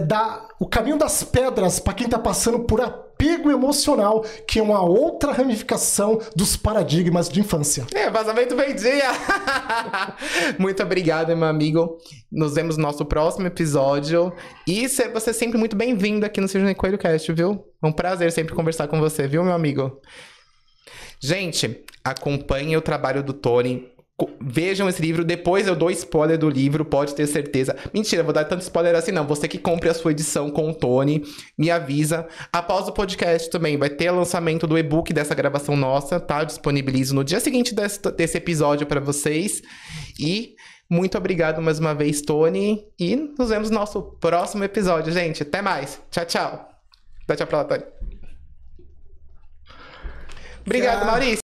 dar o caminho das pedras para quem está passando por apego emocional, que é uma outra ramificação dos paradigmas de infância. Vazamento meio-dia! Muito obrigado, meu amigo. Nos vemos no nosso próximo episódio. E você é sempre muito bem-vindo aqui no Sidney Coelho Cast, viu? É um prazer sempre conversar com você, viu, meu amigo? Gente, acompanhem o trabalho do Tony. Vejam esse livro, depois eu dou spoiler do livro, pode ter certeza. Mentira, vou dar tanto spoiler assim não. Você que compre a sua edição com o Tony, me avisa. Após o podcast também vai ter o lançamento do e-book dessa gravação nossa, tá? Eu disponibilizo no dia seguinte desse episódio pra vocês. E muito obrigado mais uma vez, Tony. E nos vemos no nosso próximo episódio, gente. Até mais. Tchau, tchau. Dá tchau pra lá, Tony. Obrigado, Maurício.